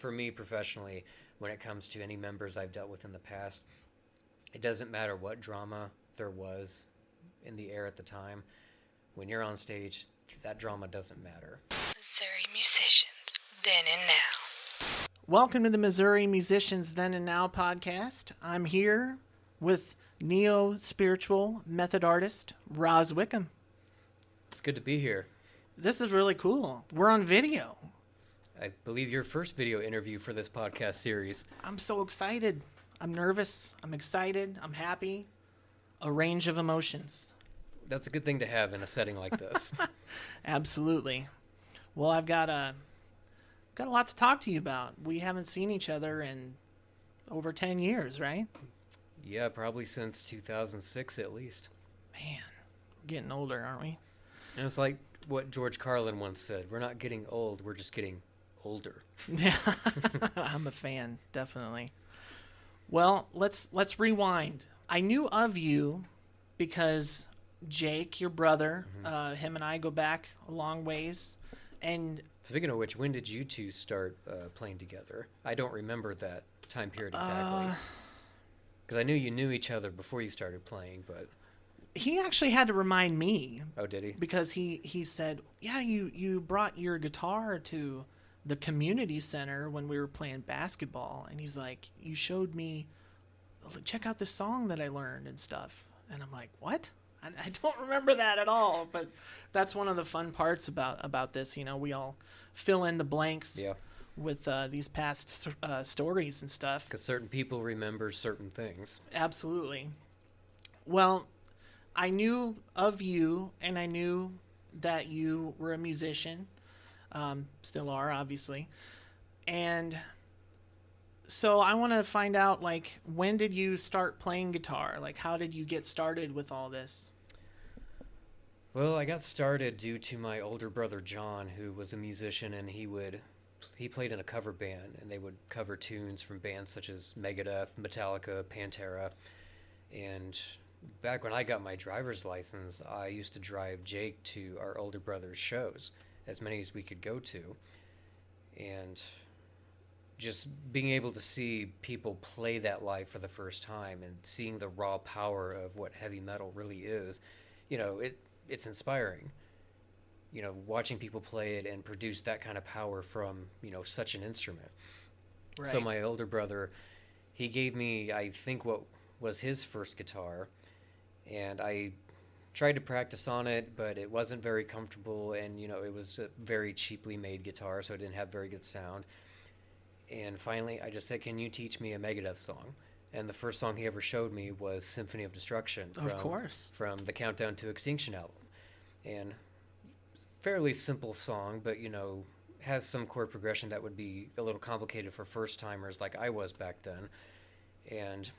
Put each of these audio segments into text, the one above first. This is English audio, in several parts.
for me professionally, when it comes to any members I've dealt with in the past, it doesn't matter what drama there was in the air at the time. When you're on stage, that drama doesn't matter. Missouri Musicians, Then and Now. Welcome to the Missouri Musicians Then and Now podcast. I'm here with neo-spiritual method artist Raz Wickham. It's good to be here. This is really cool. We're on video. I believe your first video interview for this podcast series. I'm so excited. I'm nervous. I'm excited. I'm happy. A range of emotions. That's a good thing to have in a setting like this. Absolutely. Well, I've got a lot to talk to you about. We haven't seen each other in over 10 years, right? Yeah, probably since 2006 at least. Man, we're getting older, aren't we? And it's like what George Carlin once said, we're not getting old, we're just getting older. Yeah, I'm a fan, definitely. Well, let's rewind. I knew of you because Jake, your brother, him and I go back a long ways. And speaking of which, when did you two start playing together? I don't remember that time period exactly. Because I knew you knew each other before you started playing, but... He actually had to remind me. Oh, did he? Because he said, yeah, you brought your guitar to the community center when we were playing basketball. And he's like, you showed me, check out this song that I learned and stuff. And I'm like, what? I don't remember that at all. But that's one of the fun parts about this. You know, we all fill in the blanks with these past stories and stuff. Because certain people remember certain things. Absolutely. Well, I knew of you, and I knew that you were a musician. Still are, obviously. And so I want to find out, like, when did you start playing guitar? Like, how did you get started with all this? Well, I got started due to my older brother, John, who was a musician, and he played in a cover band, and they would cover tunes from bands such as Megadeth, Metallica, Pantera, and... Back when I got my driver's license, I used to drive Jake to our older brother's shows, as many as we could go to. And just being able to see people play that live for the first time and seeing the raw power of what heavy metal really is, you know, it's inspiring. You know, watching people play it and produce that kind of power from, you know, such an instrument. Right. So my older brother, he gave me, I think, what was his first guitar. And I tried to practice on it, but it wasn't very comfortable, and, you know, it was a very cheaply made guitar, so it didn't have very good sound. And finally, I just said, can you teach me a Megadeth song? And the first song he ever showed me was Symphony of Destruction. From the Countdown to Extinction album. And fairly simple song, but, you know, has some chord progression that would be a little complicated for first-timers like I was back then. And...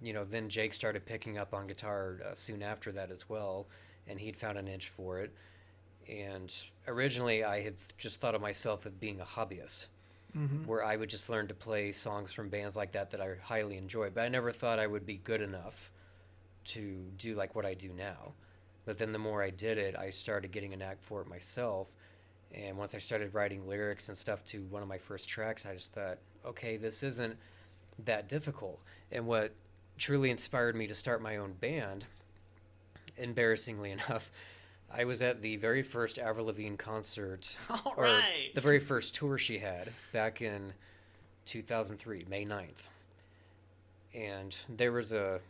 you know, then Jake started picking up on guitar soon after that as well, and he'd found an itch for it. And originally I had just thought of myself as being a hobbyist, where I would just learn to play songs from bands like that I highly enjoyed. But I never thought I would be good enough to do like what I do now. But then the more I did it, I started getting a knack for it myself. And once I started writing lyrics and stuff to one of my first tracks, I just thought, okay, this isn't that difficult. And what truly inspired me to start my own band, embarrassingly enough, I was at the very first Avril Lavigne concert, the very first tour she had back in 2003, May 9th. And there was a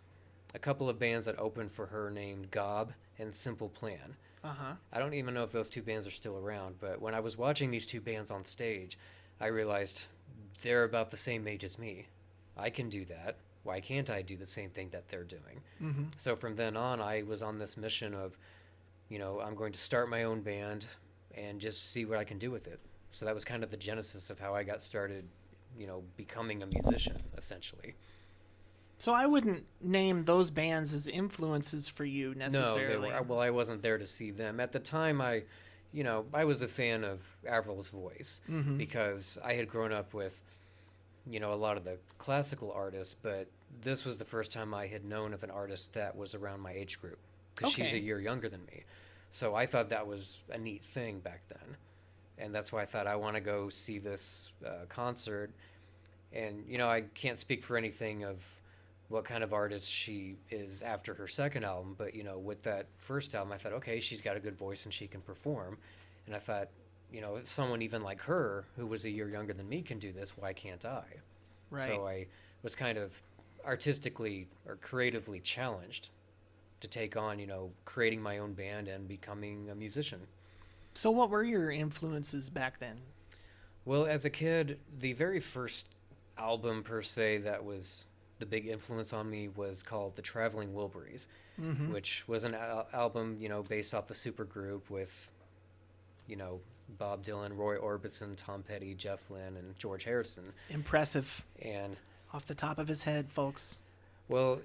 couple of bands that opened for her named Gob and Simple Plan. I don't even know if those two bands are still around, but when I was watching these two bands on stage, I realized they're about the same age as me. I can do that. Why can't I do the same thing that they're doing? So from then on, I was on this mission of, you know, I'm going to start my own band and just see what I can do with it. So that was kind of the genesis of how I got started, you know, becoming a musician, essentially. So I wouldn't name those bands as influences for you necessarily. No, well, I wasn't there to see them. At the time, I was a fan of Avril's voice because I had grown up with, you know, a lot of the classical artists, but this was the first time I had known of an artist that was around my age group, because she's a year younger than me. So I thought that was a neat thing back then. and that's why I thought I want to go see this concert. And I can't speak for anything of what kind of artist she is after her second album, but with that first album, I thought, okay, she's got a good voice and she can perform. And I thought, if someone even like her, who was a year younger than me, can do this, why can't I? Right. So I was kind of artistically or creatively challenged to take on, creating my own band and becoming a musician. So what were your influences back then? Well, as a kid, the very first album per se that was the big influence on me was called The Traveling Wilburys, which was an album, based off the supergroup with, Bob Dylan, Roy Orbison, Tom Petty, Jeff Lynne, and George Harrison. Impressive. And off the top of his head, folks. Well,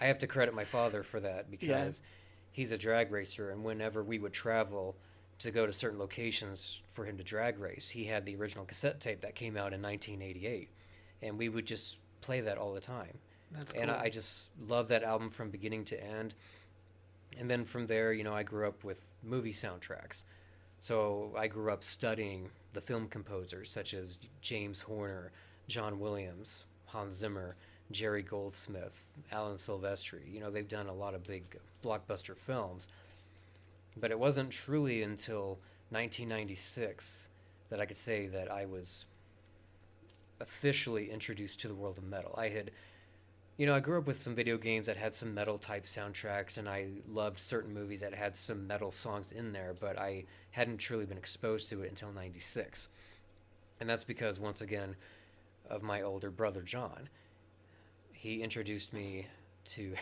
I have to credit my father for that because he's a drag racer, and whenever we would travel to go to certain locations for him to drag race, he had the original cassette tape that came out in 1988, and we would just play that all the time. That's cool. And I just love that album from beginning to end. And then from there, I grew up with movie soundtracks. So I grew up studying the film composers such as James Horner, John Williams, Hans Zimmer, Jerry Goldsmith, Alan Silvestri. They've done a lot of big blockbuster films. But it wasn't truly until 1996 that I could say that I was officially introduced to the world of metal. I grew up with some video games that had some metal type soundtracks, and I loved certain movies that had some metal songs in there, but I hadn't truly been exposed to it until 96. And that's because, once again, of my older brother John. He introduced me to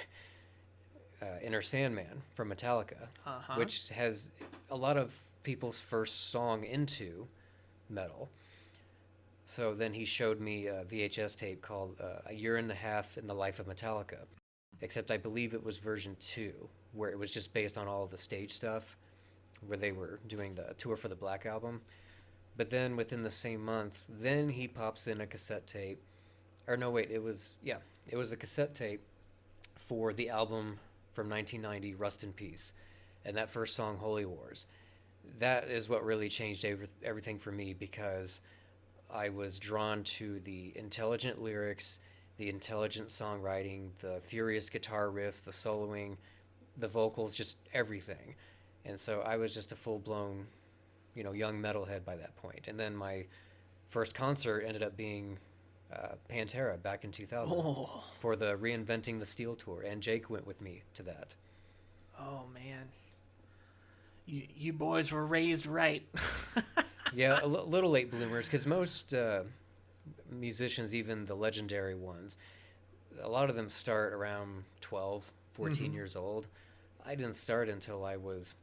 Inner Sandman from Metallica, which has a lot of people's first song into metal. So then he showed me a VHS tape called A Year and a Half in the Life of Metallica, except I believe it was version 2, where it was just based on all of the stage stuff, where they were doing the tour for the Black Album. But then within the same month, then he pops in a cassette tape, or no, wait, it was a cassette tape for the album from 1990, Rust in Peace, and that first song, Holy Wars. That is what really changed everything for me, because I was drawn to the intelligent lyrics, the intelligent songwriting, the furious guitar riffs, the soloing, the vocals, just everything. And so I was just a full-blown, young metalhead by that point. And then my first concert ended up being Pantera back in 2000 for the Reinventing the Steel tour, and Jake went with me to that. Oh, man. You boys were raised right. Yeah, a little late bloomers, because most musicians, even the legendary ones, a lot of them start around 12, 14 years old. I didn't start until I was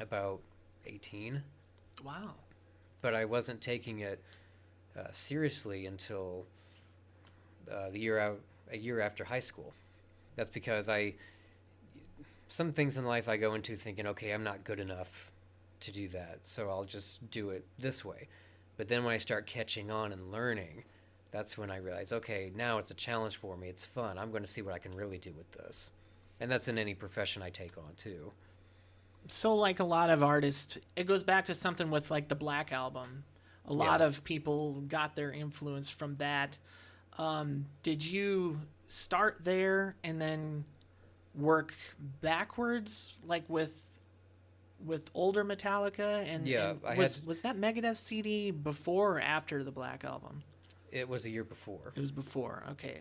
about 18. Wow. But I wasn't taking it seriously until a year after high school. That's because some things in life I go into thinking, okay, I'm not good enough to do that, so I'll just do it this way. But then when I start catching on and learning, that's when I realize, okay, now it's a challenge for me. It's fun. I'm going to see what I can really do with this. And that's in any profession I take on, too. So like a lot of artists, it goes back to something with like the Black Album. A lot of people got their influence from that. Did you start there and then work backwards, like with older Metallica? Was that Megadeth CD before or after the Black Album? It was a year before. It was before, okay.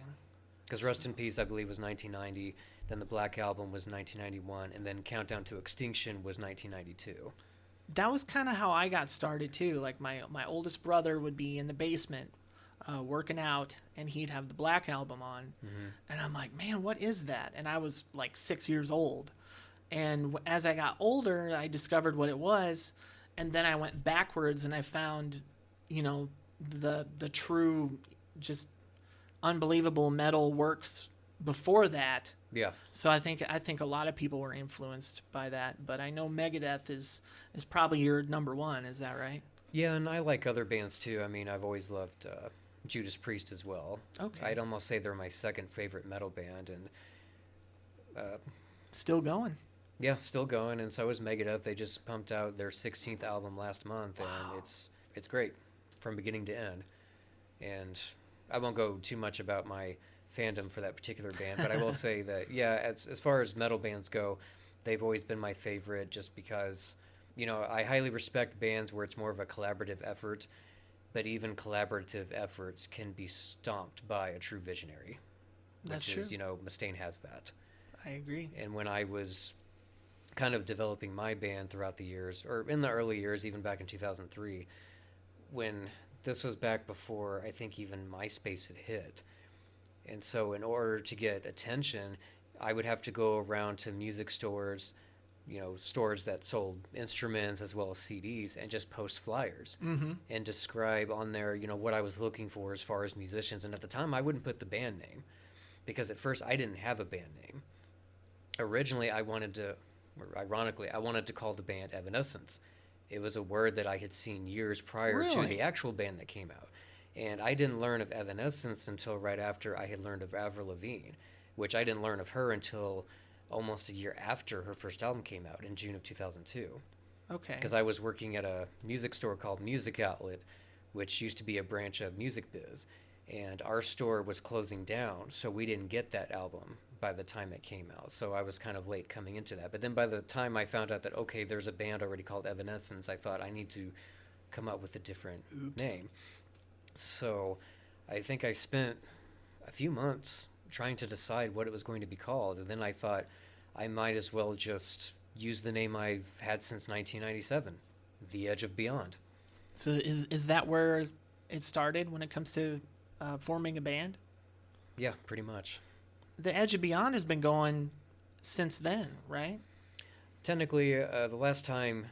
Because Rust in Peace, I believe, was 1990, then the Black Album was 1991, and then Countdown to Extinction was 1992. That was kind of how I got started too. Like my oldest brother would be in the basement working out, and he'd have the Black Album on, and I'm like, man, what is that? And I was like 6 years old, and as I got older, I discovered what it was, and then I went backwards and I found, the true, just unbelievable metal works before that. Yeah. So I think a lot of people were influenced by that, but I know Megadeth is probably your number one. Is that right? Yeah, and I like other bands too. I mean, I've always loved Judas Priest as well. Okay. I'd almost say they're my second favorite metal band, and still going. Yeah, still going, and so is Megadeth. They just pumped out their 16th album last month, and Wow. it's great from beginning to end. And I won't go too much about my fandom for that particular band, but I will say that yeah, as far as metal bands go, they've always been my favorite just because I highly respect bands where it's more of a collaborative effort, but even collaborative efforts can be stomped by a true visionary, That's which true. is, Mustaine has that. I agree. And when I was kind of developing my band throughout the years, or in the early years, even back in 2003, when this was back before I think even MySpace had hit. And so, in order to get attention, I would have to go around to music stores, stores that sold instruments as well as CDs, and just post flyers Mm-hmm. and describe on there, what I was looking for as far as musicians. And at the time, I wouldn't put the band name because at first I didn't have a band name. Originally, ironically, I wanted to call the band Evanescence. It was a word that I had seen years prior to Really? the actual band that came out. And I didn't learn of Evanescence until right after I had learned of Avril Lavigne, which I didn't learn of her until almost a year after her first album came out in June of 2002. Okay. Because I was working at a music store called Music Outlet, which used to be a branch of Music Biz. And our store was closing down, so we didn't get that album by the time it came out. So I was kind of late coming into that. But then by the time I found out that, okay, there's a band already called Evanescence, I thought I need to come up with a different Oops. name. So I think I spent a few months trying to decide what it was going to be called. And then I thought I might as well just use the name I've had since 1997, The Edge of Beyond. So is that where it started when it comes to forming a band? Yeah, pretty much. The Edge of Beyond has been going since then, right? Technically, the last time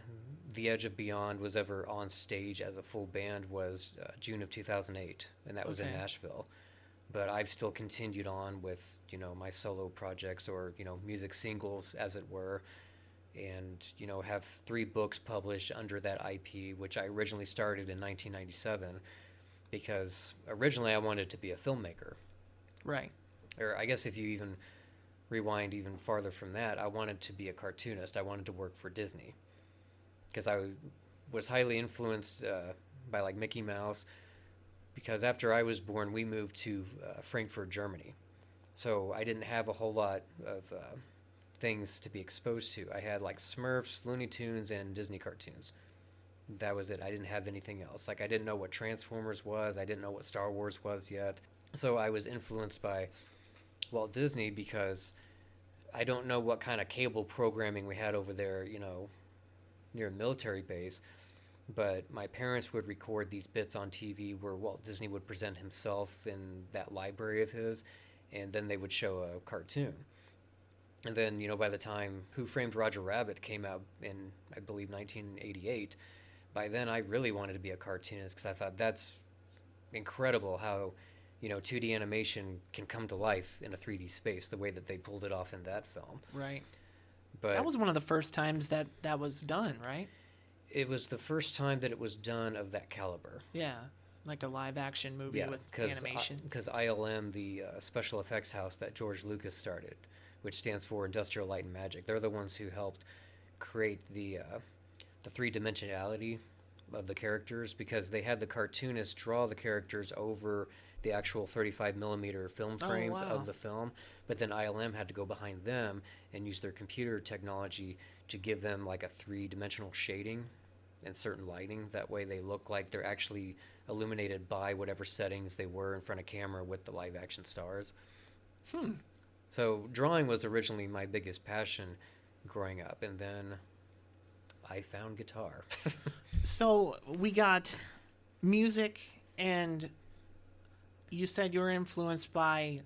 The Edge of Beyond was ever on stage as a full band was June of 2008, and that was in Okay. Nashville. But I've still continued on with, my solo projects or, music singles, as it were, and, have 3 books published under that IP, which I originally started in 1997 because originally I wanted to be a filmmaker. Right. Or I guess if you even rewind even farther from that, I wanted to be a cartoonist. I wanted to work for Disney because I was highly influenced by like Mickey Mouse. Because after I was born, we moved to Frankfurt, Germany, so I didn't have a whole lot of things to be exposed to. I had like Smurfs, Looney Tunes, and Disney cartoons. That was it. I didn't have anything else. Like I didn't know what Transformers was. I didn't know what Star Wars was yet. So I was influenced by Walt Disney because I don't know what kind of cable programming we had over there, near a military base. But my parents would record these bits on TV where Walt Disney would present himself in that library of his, and then they would show a cartoon. And then, by the time Who Framed Roger Rabbit came out in, I believe, 1988, by then I really wanted to be a cartoonist because I thought that's incredible how 2D animation can come to life in a 3D space the way that they pulled it off in that film. Right. But That was one of the first times that was done, right? it was the first time that it was done of that caliber. Yeah. Like a live action movie with animation. Because ILM, the special effects house that George Lucas started, which stands for Industrial Light and Magic, they're the ones who helped create the 3 dimensionality of the characters because they had the cartoonists draw the characters over the actual 35 millimeter film frames wow. of the film, but then ILM had to go behind them and use their computer technology to give them like a 3 dimensional shading and certain lighting. That way they look like they're actually illuminated by whatever settings they were in front of camera with the live action stars. So drawing was originally my biggest passion growing up, and then I found guitar. So we got music, and you said you were influenced by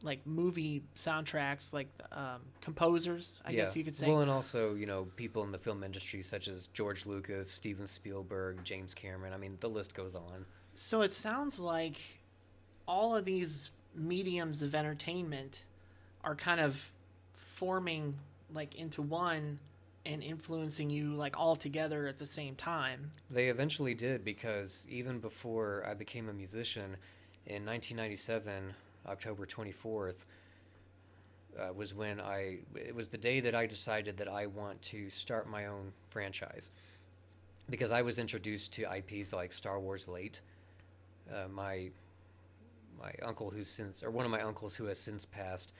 like movie soundtracks, like composers, I guess you could say. Well, and also, people in the film industry such as George Lucas, Steven Spielberg, James Cameron. I mean, the list goes on. So it sounds like all of these mediums of entertainment are kind of forming like into one and influencing you like all together at the same time. They eventually did because even before I became a musician in 1997, October 24th, was when it was the day that I decided that I want to start my own franchise. Because I was introduced to IPs like Star Wars late. My uncle who's since, or one of my uncles who has since passed,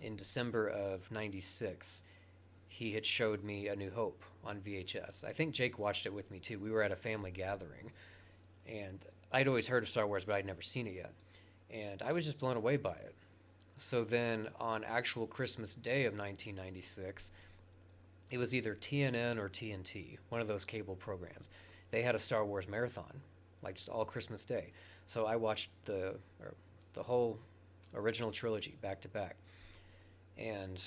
in December of '96, he had showed me A New Hope on VHS. I think Jake watched it with me too. We were at a family gathering, and I'd always heard of Star Wars, but I'd never seen it yet. And I was just blown away by it. So then on actual Christmas Day of 1996, it was either TNN or TNT, one of those cable programs. They had a Star Wars marathon, like just all Christmas Day. So I watched the whole original trilogy back to back. And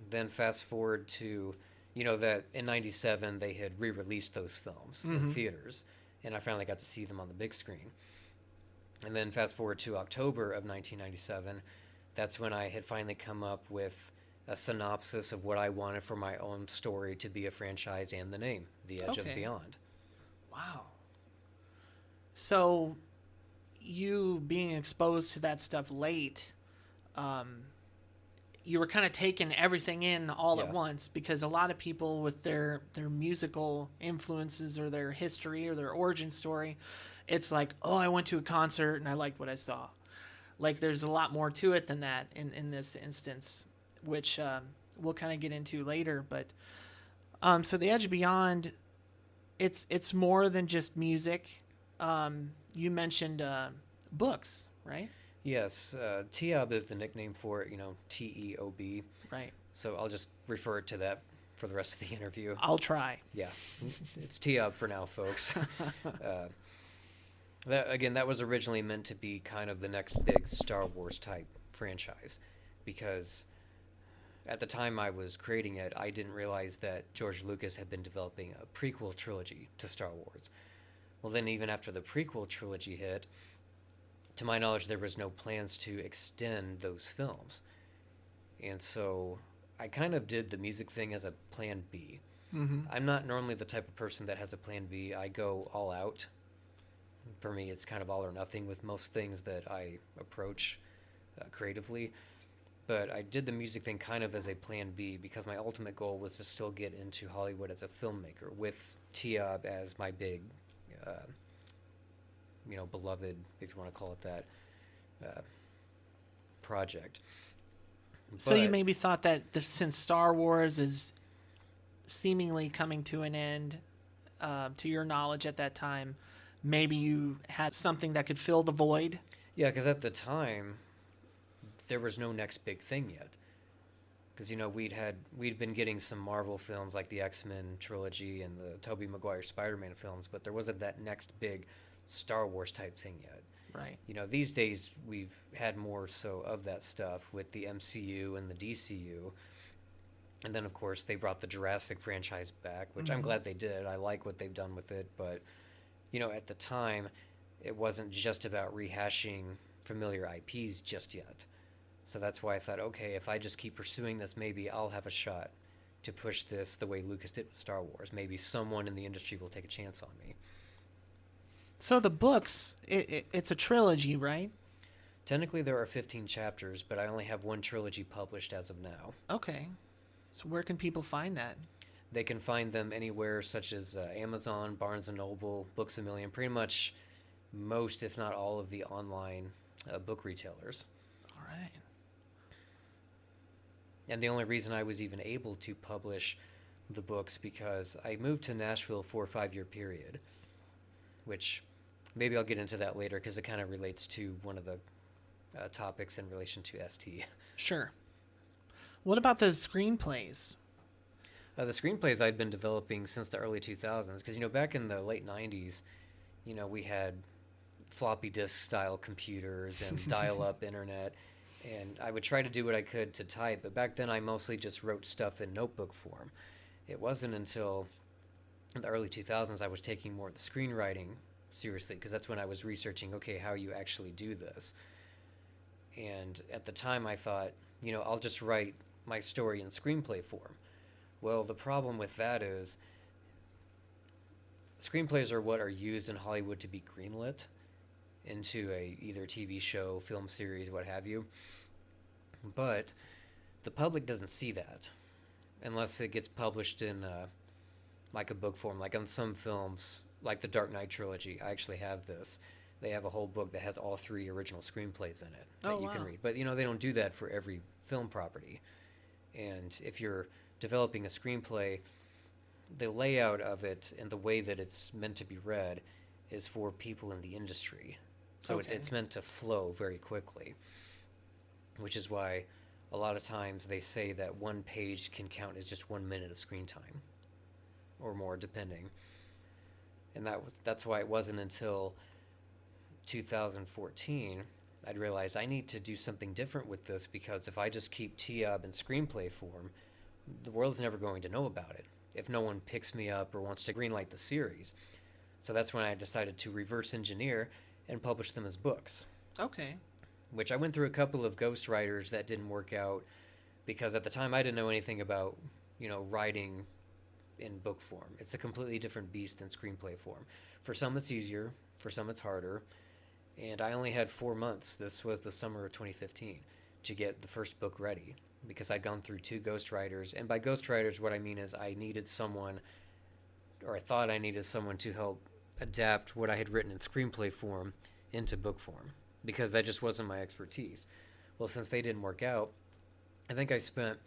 then fast forward to, that in '97 they had re-released those films in theaters, and I finally got to see them on the big screen. And then fast forward to October of 1997, that's when I had finally come up with a synopsis of what I wanted for my own story to be a franchise and the name, The Edge of Beyond. Wow. So, you being exposed to that stuff late, you were kind of taking everything in all at once, because a lot of people with their musical influences or their history or their origin story, it's like, oh, I went to a concert and I liked what I saw. Like, there's a lot more to it than that in this instance, which we'll kind of get into later. But so The Edge of Beyond, it's more than just music. You mentioned books, right? Yes, Teob is the nickname for it, TEOB. Right. So I'll just refer to that for the rest of the interview. I'll try. Yeah, it's Teob for now, folks. That was originally meant to be kind of the next big Star Wars type franchise, because at the time I was creating it, I didn't realize that George Lucas had been developing a prequel trilogy to Star Wars. Well, then even after the prequel trilogy hit, to my knowledge, there was no plans to extend those films. And so I kind of did the music thing as a plan B. Mm-hmm. I'm not normally the type of person that has a plan B. I go all out. For me, it's kind of all or nothing with most things that I approach creatively. But I did the music thing kind of as a plan B, because my ultimate goal was to still get into Hollywood as a filmmaker, with Teob as my big, beloved, if you want to call it that, project. So you maybe thought that since Star Wars is seemingly coming to an end, to your knowledge at that time, maybe you had something that could fill the void? Yeah, because at the time, there was no next big thing yet. Because, we'd been getting some Marvel films like the X-Men trilogy and the Tobey Maguire Spider-Man films, but there wasn't that next big Star Wars type thing yet. Right. These days we've had more so of that stuff with the MCU and the DCU. And then, of course, they brought the Jurassic franchise back, which I'm glad they did. I like what they've done with it. But, at the time, it wasn't just about rehashing familiar IPs just yet. So that's why I thought, okay, if I just keep pursuing this, maybe I'll have a shot to push this the way Lucas did with Star Wars. Maybe someone in the industry will take a chance on me. So the books, it's a trilogy, right? Technically, there are 15 chapters, but I only have one trilogy published as of now. Okay. So where can people find that? They can find them anywhere, such as Amazon, Barnes & Noble, Books A Million, pretty much most, if not all, of the online book retailers. All right. And the only reason I was even able to publish the books, because I moved to Nashville for a 5-year period, which maybe I'll get into that later, because it kind of relates to one of the topics in relation to ST. Sure. What about the screenplays? The screenplays I'd been developing since the early 2000s, because, back in the late 90s, we had floppy disk style computers and dial-up internet, and I would try to do what I could to type, but back then I mostly just wrote stuff in notebook form. It wasn't until in the early 2000s I was taking more of the screenwriting seriously, because that's when I was researching, okay, how you actually do this. And at the time I thought, I'll just write my story in screenplay form. Well, the problem with that is screenplays are what are used in Hollywood to be greenlit into either TV show, film series, what have you. But the public doesn't see that unless it gets published in like a book form. Like on some films, like the Dark Knight trilogy, I actually have this. They have a whole book that has all 3 original screenplays in it that you can read. But they don't do that for every film property. And if you're developing a screenplay, the layout of it and the way that it's meant to be read is for people in the industry. So it's meant to flow very quickly, which is why a lot of times they say that 1 page can count as just 1 minute of screen time or more, depending. And that's why it wasn't until 2014 I'd realized I need to do something different with this, because if I just keep TIAB in screenplay form, the world's never going to know about it if no one picks me up or wants to greenlight the series. So that's when I decided to reverse engineer and publish them as books. Okay. Which I went through a couple of ghostwriters that didn't work out, because at the time I didn't know anything about, writing in book form. It's a completely different beast than screenplay form. For some it's easier, for some it's harder. And I only had 4 months, this was the summer of 2015, to get the first book ready, because I'd gone through 2 ghostwriters. And by ghostwriters, what I mean is I needed someone, or I thought I needed someone to help adapt what I had written in screenplay form into book form, because that just wasn't my expertise. Well, since they didn't work out, I think I spent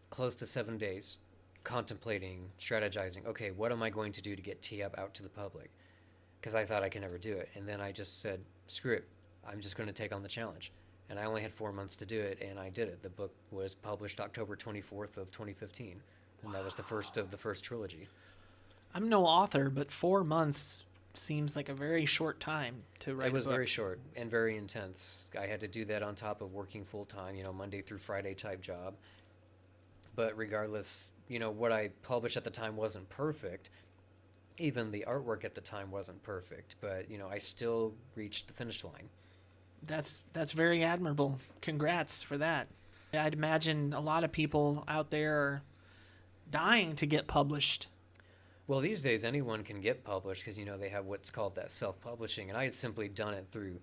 close to 7 days contemplating, strategizing, okay, what am I going to do to get TIAB out to the public? Because I thought I could never do it. And then I just said, screw it, I'm just going to take on the challenge. And I only had 4 months to do it, and I did it. The book was published October 24th of 2015, and that was the first of the first trilogy. I'm no author, but 4 months seems like a very short time to write a book. It was very short and very intense. I had to do that on top of working full-time, Monday through Friday type job. But regardless, what I published at the time wasn't perfect. Even the artwork at the time wasn't perfect, but, I still reached the finish line. That's very admirable. Congrats for that. I'd imagine a lot of people out there are dying to get published. Well, these days anyone can get published because, they have what's called that self-publishing, and I had simply done it through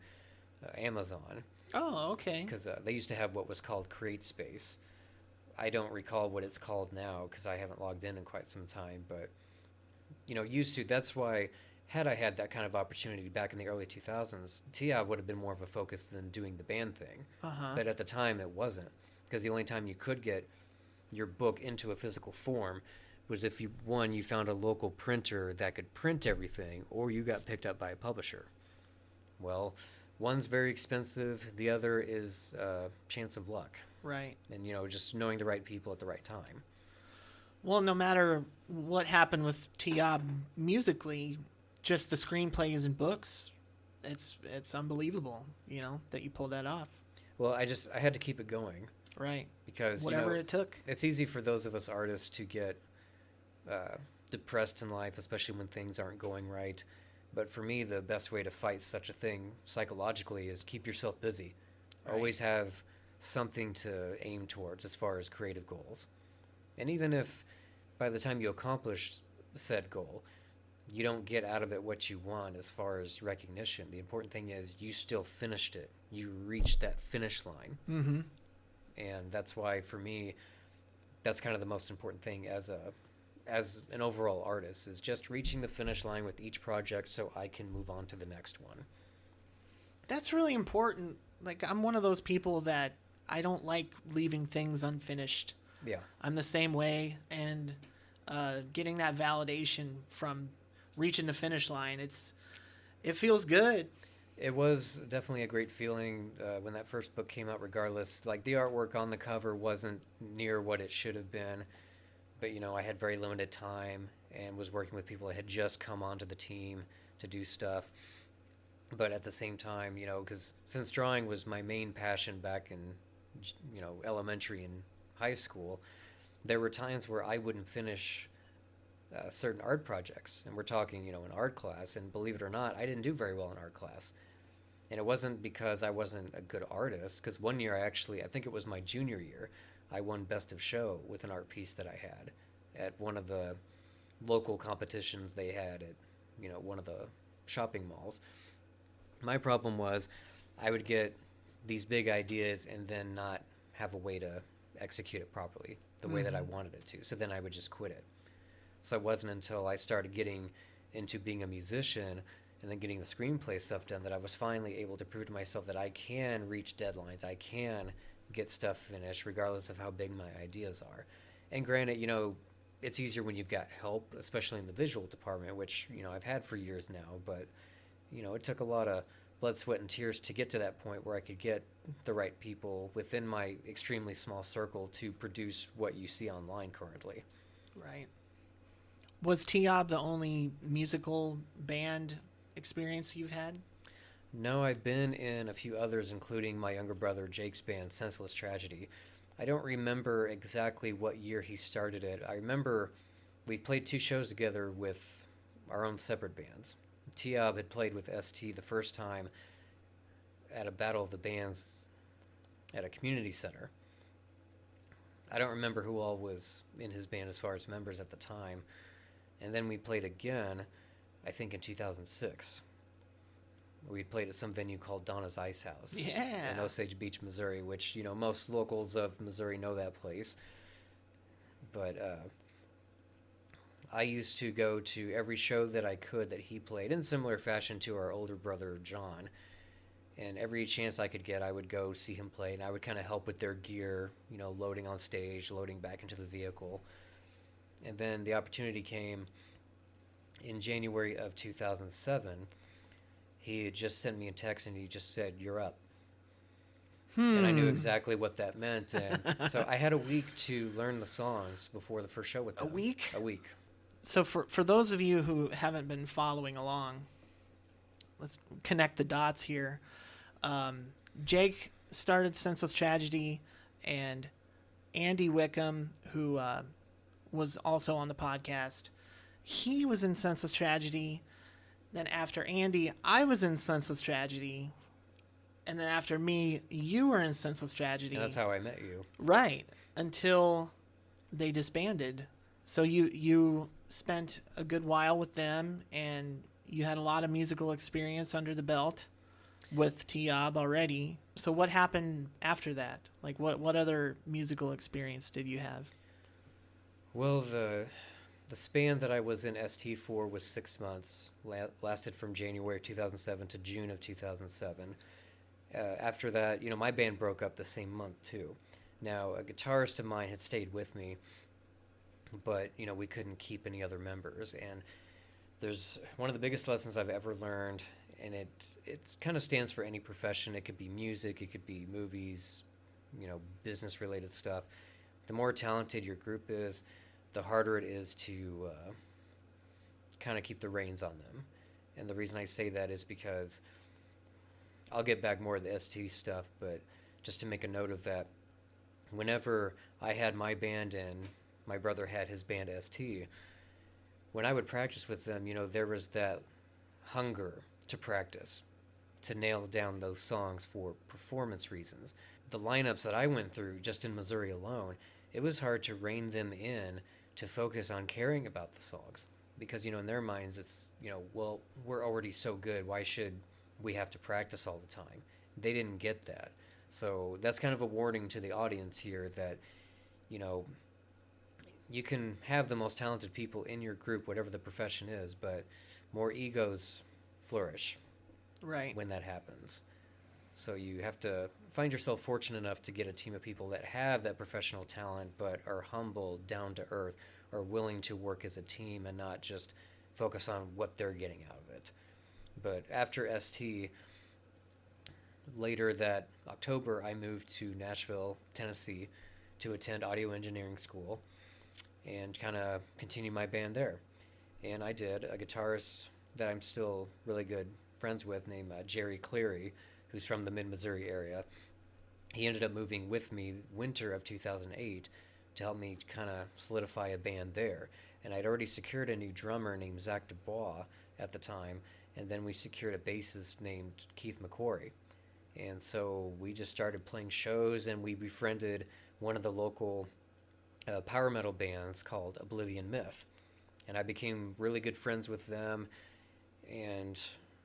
Amazon. Oh, okay. Because they used to have what was called CreateSpace. I don't recall what it's called now because I haven't logged in quite some time, but, used to. That's why, had I had that kind of opportunity back in the early 2000s, TIAB would have been more of a focus than doing the band thing. But at the time, it wasn't, because the only time you could get your book into a physical form was if you found a local printer that could print everything, or you got picked up by a publisher. Well, one's very expensive, the other is chance of luck. Right. And, just knowing the right people at the right time. Well, no matter what happened with TIAB musically, just the screenplays and books, it's unbelievable, that you pulled that off. Well, I had to keep it going. Right. Because, whatever it took. It's easy for those of us artists to get depressed in life, especially when things aren't going right. But for me, the best way to fight such a thing psychologically is keep yourself busy. Right. Always have something to aim towards as far as creative goals. And even if by the time you accomplish said goal, you don't get out of it what you want as far as recognition, the important thing is you still finished it. You reached that finish line. Mm-hmm. And that's why, for me, that's kind of the most important thing as an overall artist, is just reaching the finish line with each project so I can move on to the next one. That's really important. Like, I'm one of those people that I don't like leaving things unfinished. Yeah. I'm the same way, and getting that validation from reaching the finish line, it feels good. It was definitely a great feeling when that first book came out, regardless. Like, the artwork on the cover wasn't near what it should have been, but, I had very limited time and was working with people that had just come onto the team to do stuff. But at the same time, because since drawing was my main passion back in, elementary and high school, there were times where I wouldn't finish certain art projects. And we're talking, an art class. And believe it or not, I didn't do very well in art class. And it wasn't because I wasn't a good artist, because one year I think it was my junior year, I won Best of Show with an art piece that I had at one of the local competitions they had at, one of the shopping malls. My problem was I would get these big ideas and then not have a way to execute it properly the way that I wanted it to. So then I would just quit it. So it wasn't until I started getting into being a musician and then getting the screenplay stuff done that I was finally able to prove to myself that I can reach deadlines. I can get stuff finished regardless of how big my ideas are. And granted, it's easier when you've got help, especially in the visual department, which, I've had for years now. But, it took a lot of blood, sweat, and tears to get to that point where I could get the right people within my extremely small circle to produce what you see online currently. Right. Was T-Ob the only musical band experience you've had? No, I've been in a few others, including my younger brother Jake's band, Senseless Tragedy. I don't remember exactly what year he started it. I remember we played 2 shows together with our own separate bands. T-Ob had played with ST the first time at a battle of the bands at a community center. I don't remember who all was in his band as far as members at the time. And then we played again, I think in 2006. We played at some venue called Donna's Ice House in Osage Beach, Missouri, which, most locals of Missouri know that place. But I used to go to every show that I could that he played, in similar fashion to our older brother, John. And every chance I could get, I would go see him play, and I would kind of help with their gear, loading on stage, loading back into the vehicle. And then the opportunity came in January of 2007. He had just sent me a text and he just said, "You're up." And I knew exactly what that meant. And so I had a week to learn the songs before the first show with them. A week? A week. So for those of you who haven't been following along, let's connect the dots here. Jake started Senseless Tragedy, and Andy Wickham, who was also on the podcast, he was in Senseless Tragedy. Then after Andy, I was in Senseless Tragedy. And then after me, you were in Senseless Tragedy. And that's how I met you. Right. Until they disbanded. So you spent a good while with them, and you had a lot of musical experience under the belt with T-Ob already. So what happened after that? Like, what other musical experience did you have? Well, the span that I was in ST for was 6 months. Lasted from January 2007 to June of 2007. After that, my band broke up the same month too. Now, a guitarist of mine had stayed with me, but we couldn't keep any other members. And there's one of the biggest lessons I've ever learned, and it kind of stands for any profession. It could be music, it could be movies, business related stuff. The more talented your group is, the harder it is to kind of keep the reins on them. And the reason I say that is because I'll get back more to the ST stuff, but just to make a note of that, whenever I had my band and my brother had his band ST, when I would practice with them, there was that hunger to practice, to nail down those songs for performance reasons. The lineups that I went through just in Missouri alone, it was hard to rein them in to focus on caring about the songs. Because, in their minds, it's, well, we're already so good, why should we have to practice all the time? They didn't get that. So that's kind of a warning to the audience here that, you can have the most talented people in your group, whatever the profession is, but more egos flourish when that happens. So you have to find yourself fortunate enough to get a team of people that have that professional talent but are humble, down to earth, are willing to work as a team and not just focus on what they're getting out of it. But after ST, later that October, I moved to Nashville, Tennessee to attend audio engineering school and kind of continue my band there. And I did. A guitarist that I'm still really good friends with named Jerry Cleary, who's from the mid-Missouri area. He ended up moving with me winter of 2008 to help me kind of solidify a band there. And I'd already secured a new drummer named Zach Dubois at the time, and then we secured a bassist named Keith McQuarrie. And so we just started playing shows, and we befriended one of the local power metal bands called Oblivion Myth. And I became really good friends with them. And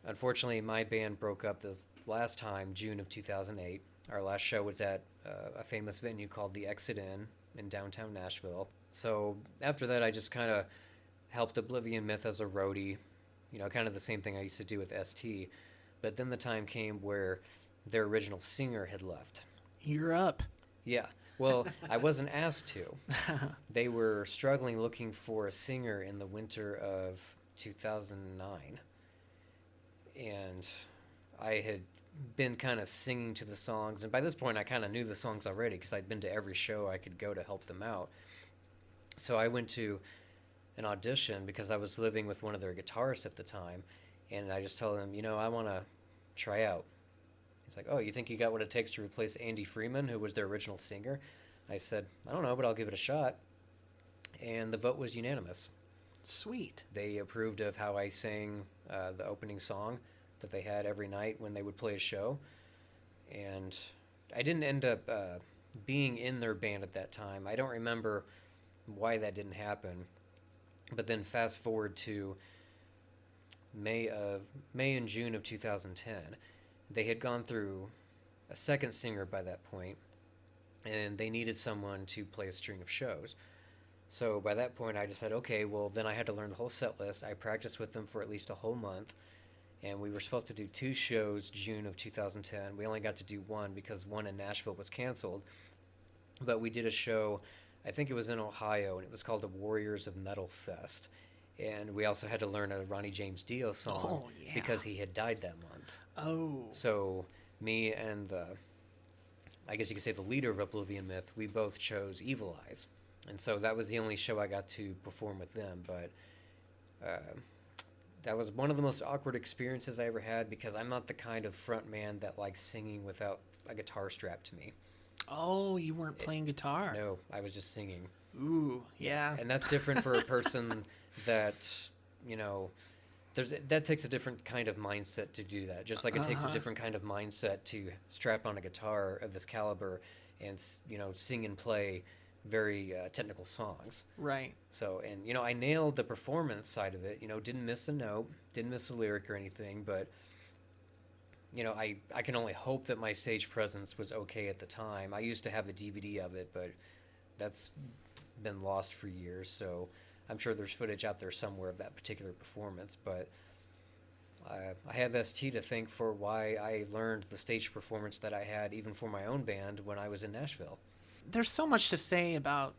unfortunately, my band broke up the last time, June of 2008. Our last show was at a famous venue called the Exit Inn in downtown Nashville. So after that, I just kind of helped Oblivion Myth as a roadie, kind of the same thing I used to do with ST. But then the time came where their original singer had left. You're up. Yeah. Well, I wasn't asked to. They were struggling looking for a singer in the winter of 2009. And I had been kind of singing to the songs. And by this point, I kind of knew the songs already because I'd been to every show I could go to help them out. So I went to an audition because I was living with one of their guitarists at the time. And I just told him, I want to try out. He's like, oh, you think you got what it takes to replace Andy Freeman, who was their original singer? I said, I don't know, but I'll give it a shot. And the vote was unanimous. Sweet. They approved of how I sang the opening song that they had every night when they would play a show. And I didn't end up being in their band at that time. I don't remember why that didn't happen. But then fast forward to May and June of 2010. They had gone through a second singer by that point, and they needed someone to play a string of shows. So by that point, I decided, okay, well, then I had to learn the whole set list. I practiced with them for at least a whole month, and we were supposed to do 2 shows June of 2010. We only got to do one because one in Nashville was canceled, but we did a show, I think it was in Ohio, and it was called the Warriors of Metal Fest. And we also had to learn a Ronnie James Dio song because he had died that month. Oh. So me and I guess you could say the leader of Oblivion Myth, we both chose Evil Eyes. And so that was the only show I got to perform with them. But that was one of the most awkward experiences I ever had because I'm not the kind of front man that likes singing without a guitar strapped to me. Oh, you weren't playing guitar. No, I was just singing. Ooh, yeah. And that's different for a person that, that takes a different kind of mindset to do that. Just like it takes a different kind of mindset to strap on a guitar of this caliber and, sing and play very technical songs. Right. So, and, I nailed the performance side of it, didn't miss a note, didn't miss a lyric or anything, but, I can only hope that my stage presence was okay at the time. I used to have a DVD of it, but that's been lost for years, so I'm sure there's footage out there somewhere of that particular performance, but I have ST to thank for why I learned the stage performance that I had even for my own band when I was in Nashville. There's so much to say about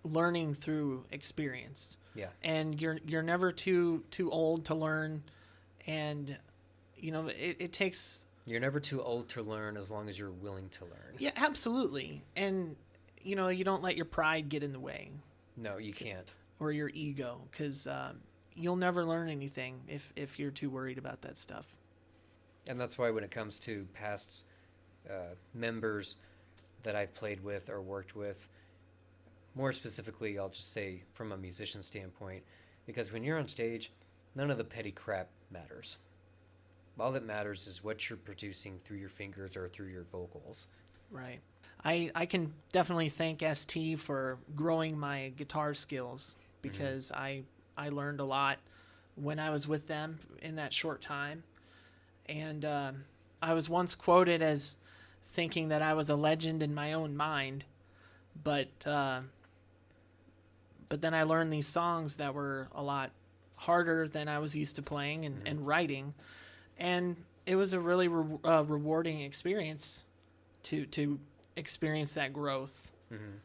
learning through experience. Yeah. And you're never too old to learn, and it takes. You're never too old to learn as long as you're willing to learn. Yeah, absolutely. And you don't let your pride get in the way. No, you can't. Or your ego, because you'll never learn anything if you're too worried about that stuff. And that's why when it comes to past members that I've played with or worked with, more specifically, I'll just say from a musician standpoint, because when you're on stage, none of the petty crap matters. All that matters is what you're producing through your fingers or through your vocals. Right. I can definitely thank ST for growing my guitar skills because I learned a lot when I was with them in that short time. And I was once quoted as thinking that I was a legend in my own mind, but then I learned these songs that were a lot harder than I was used to playing and writing, and it was a really rewarding experience to experience that growth. Mm-hmm.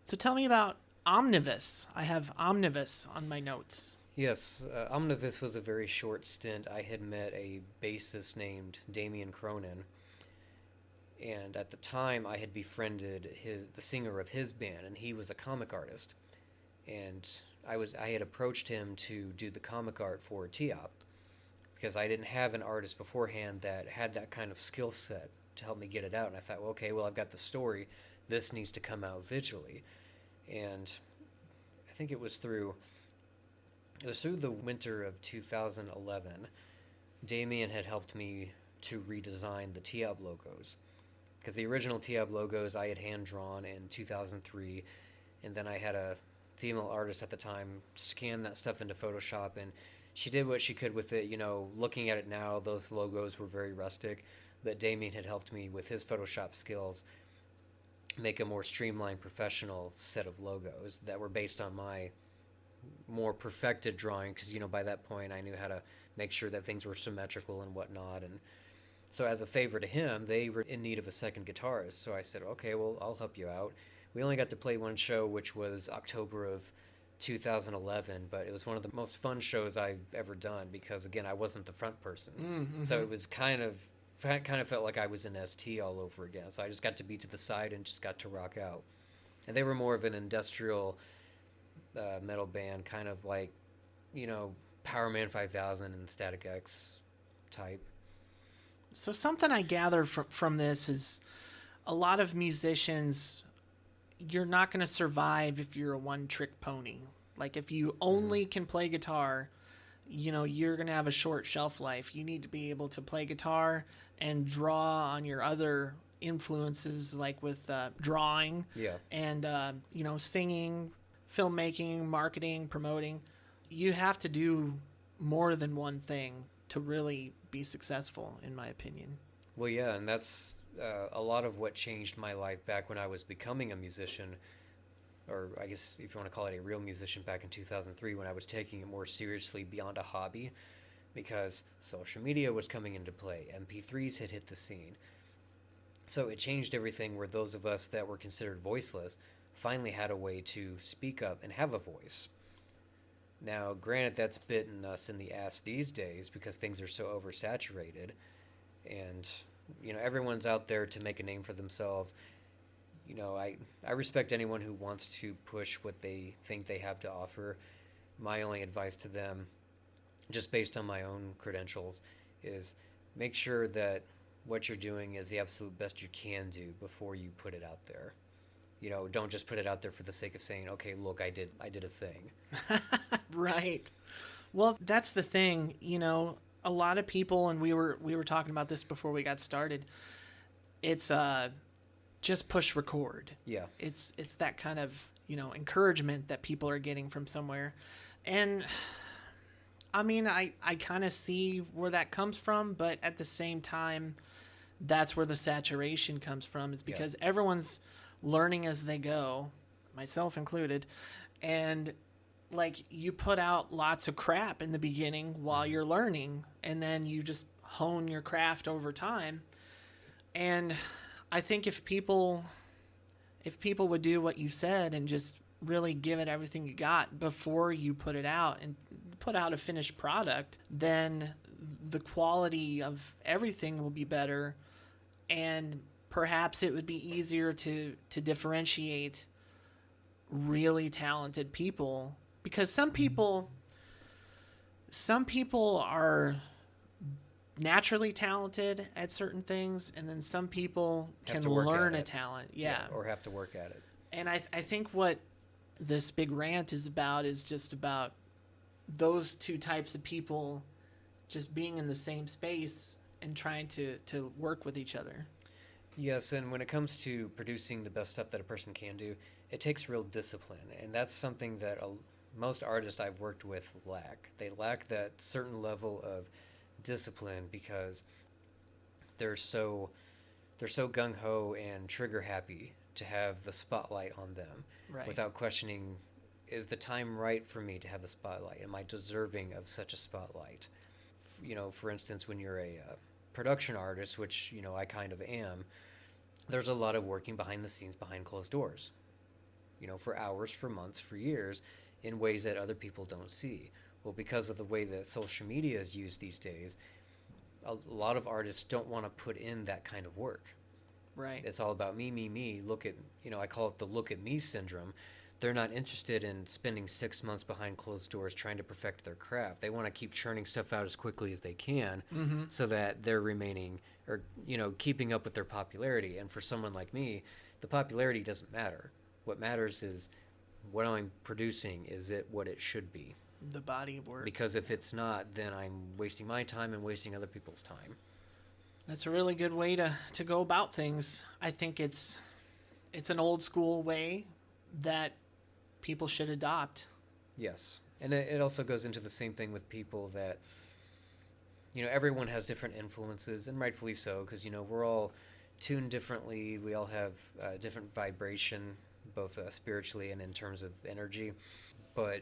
So tell me about Omnivus. I have Omnivus on my notes. Yes, Omnivus was a very short stint. I had met a bassist named Damian Cronin, and at the time I had befriended the singer of his band, and he was a comic artist. And I had approached him to do the comic art for T-Op because I didn't have an artist beforehand that had that kind of skill set to help me get it out. And I thought, well, okay, I've got the story. This needs to come out visually. And I think it was through the winter of 2011, Damien had helped me to redesign the T-Up logos. Because the original T-Up logos I had hand-drawn in 2003, and then I had a female artist at the time scan that stuff into Photoshop, and she did what she could with it. Looking at it now, those logos were very rustic, but Damien had helped me with his Photoshop skills make a more streamlined professional set of logos that were based on my more perfected drawing, because by that point I knew how to make sure that things were symmetrical and whatnot. And so as a favor to him, they were in need of a second guitarist, so I said, okay, well, I'll help you out. We only got to play one show, which was October of 2011, but it was one of the most fun shows I've ever done, because again, I wasn't the front person. Mm-hmm. So it was kind of felt like I was in ST all over again. So I just got to be to the side and just got to rock out. And they were more of an industrial metal band, kind of like Power Man 5000 and Static X type. So something I gather from this is a lot of musicians, you're not going to survive if you're a one-trick pony. Like, if you only can play guitar, you're going to have a short shelf life. You need to be able to play guitar and draw on your other influences, like with drawing, and singing, filmmaking, marketing, promoting. You have to do more than one thing to really be successful, in my opinion. Well, yeah, and that's a lot of what changed my life back when I was becoming a musician, or I guess if you want to call it a real musician, back in 2003, when I was taking it more seriously beyond a hobby, because social media was coming into play. MP3s had hit the scene. So it changed everything, where those of us that were considered voiceless finally had a way to speak up and have a voice. Now, granted, that's bitten us in the ass these days because things are so oversaturated, and everyone's out there to make a name for themselves. I respect anyone who wants to push what they think they have to offer. My only advice to them, just based on my own credentials, is make sure that what you're doing is the absolute best you can do before you put it out there. Don't just put it out there for the sake of saying, okay, look, I did a thing. Right. Well, that's the thing. A lot of people, and we were talking about this before we got started. It's just push record. Yeah. It's that kind of encouragement that people are getting from somewhere, and I mean, I kind of see where that comes from, but at the same time, that's where the saturation comes from. Is because everyone's learning as they go, myself included, and like, you put out lots of crap in the beginning while you're learning, and then you just hone your craft over time. And I think if people would do what you said and just really give it everything you got before you put it out and put out a finished product, then the quality of everything will be better, and perhaps it would be easier to differentiate really talented people, because some people are naturally talented at certain things, and then some people can learn a talent. Or have to work at it. And I think what this big rant is about is just about those two types of people just being in the same space and trying to work with each other. Yes, and when it comes to producing the best stuff that a person can do, it takes real discipline, and that's something that most artists I've worked with lack. They lack that certain level of discipline because they're so gung-ho and trigger happy to have the spotlight on them, Right. without questioning, is the time right for me to have the spotlight? Am I deserving of such a spotlight? For instance, when you're a production artist, which I kind of am, there's a lot of working behind the scenes, behind closed doors, for hours, for months, for years, in ways that other people don't see. Well, because of the way that social media is used these days, a lot of artists don't want to put in that kind of work. Right. It's all about me. Look at, I call it the look at me syndrome. They're not interested in spending 6 months behind closed doors trying to perfect their craft. They want to keep churning stuff out as quickly as they can, so that they're remaining, or, keeping up with their popularity. And for someone like me, the popularity doesn't matter. What matters is what I'm producing. Is it what it should be? The body of work. Because if it's not, then I'm wasting my time and wasting other people's time. That's a really good way to go about things. I think it's an old school way that people should adopt. Yes. And it also goes into the same thing with people that, everyone has different influences, and rightfully so, because, we're all tuned differently. We all have different vibration, both spiritually and in terms of energy. But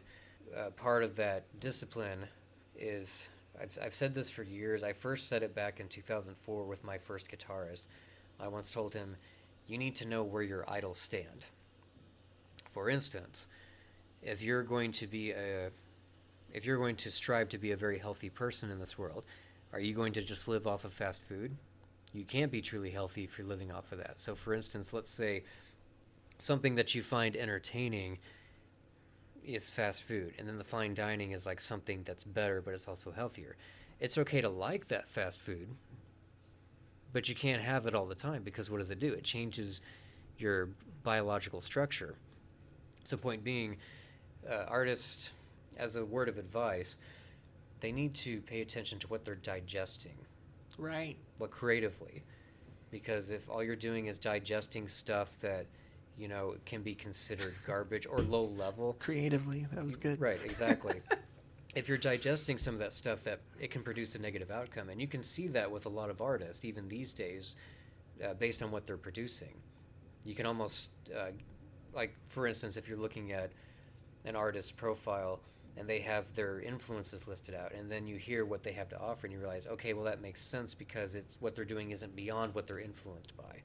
part of that discipline is, I've said this for years. I first said it back in 2004 with my first guitarist. I once told him, you need to know where your idols stand. For instance, if you're going to strive to be a very healthy person in this world, are you going to just live off of fast food? You can't be truly healthy if you're living off of that. So for instance, let's say something that you find entertaining is fast food, and then the fine dining is like something that's better, but it's also healthier. It's okay to like that fast food, but you can't have it all the time, because what does it do? It changes your biological structure. So point being, artists, as a word of advice, they need to pay attention to what they're digesting. Right. But creatively. Because if all you're doing is digesting stuff that, can be considered garbage or low level. Creatively, that was good. Right, exactly. If you're digesting some of that stuff, that it can produce a negative outcome. And you can see that with a lot of artists, even these days, based on what they're producing. You can almost, like, for instance, if you're looking at an artist's profile and they have their influences listed out, and then you hear what they have to offer and you realize, okay, well, that makes sense, because it's what they're doing isn't beyond what they're influenced by.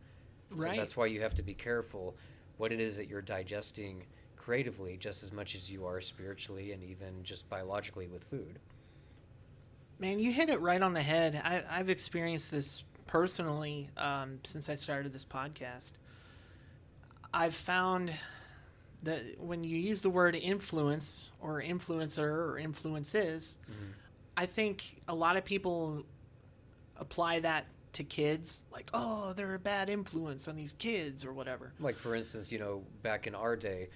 Right. So that's why you have to be careful what it is that you're digesting creatively, just as much as you are spiritually and even just biologically with food. Man, you hit it right on the head. I've experienced this personally since I started this podcast. I've found that when you use the word influence or influencer or influences, I think a lot of people apply that to kids, like, oh, they're a bad influence on these kids or whatever. Like, for instance, back in our day,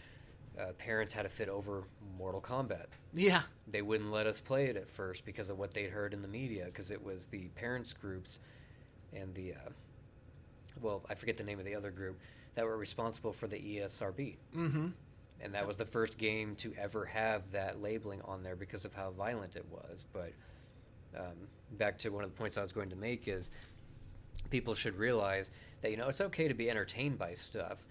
parents had a fit over Mortal Kombat. Yeah. They wouldn't let us play it at first because of what they'd heard in the media, because it was the parents groups and the, I forget the name of the other group, that were responsible for the ESRB. Mm-hmm. And that was the first game to ever have that labeling on there because of how violent it was. But back to one of the points I was going to make is people should realize that, it's okay to be entertained by stuff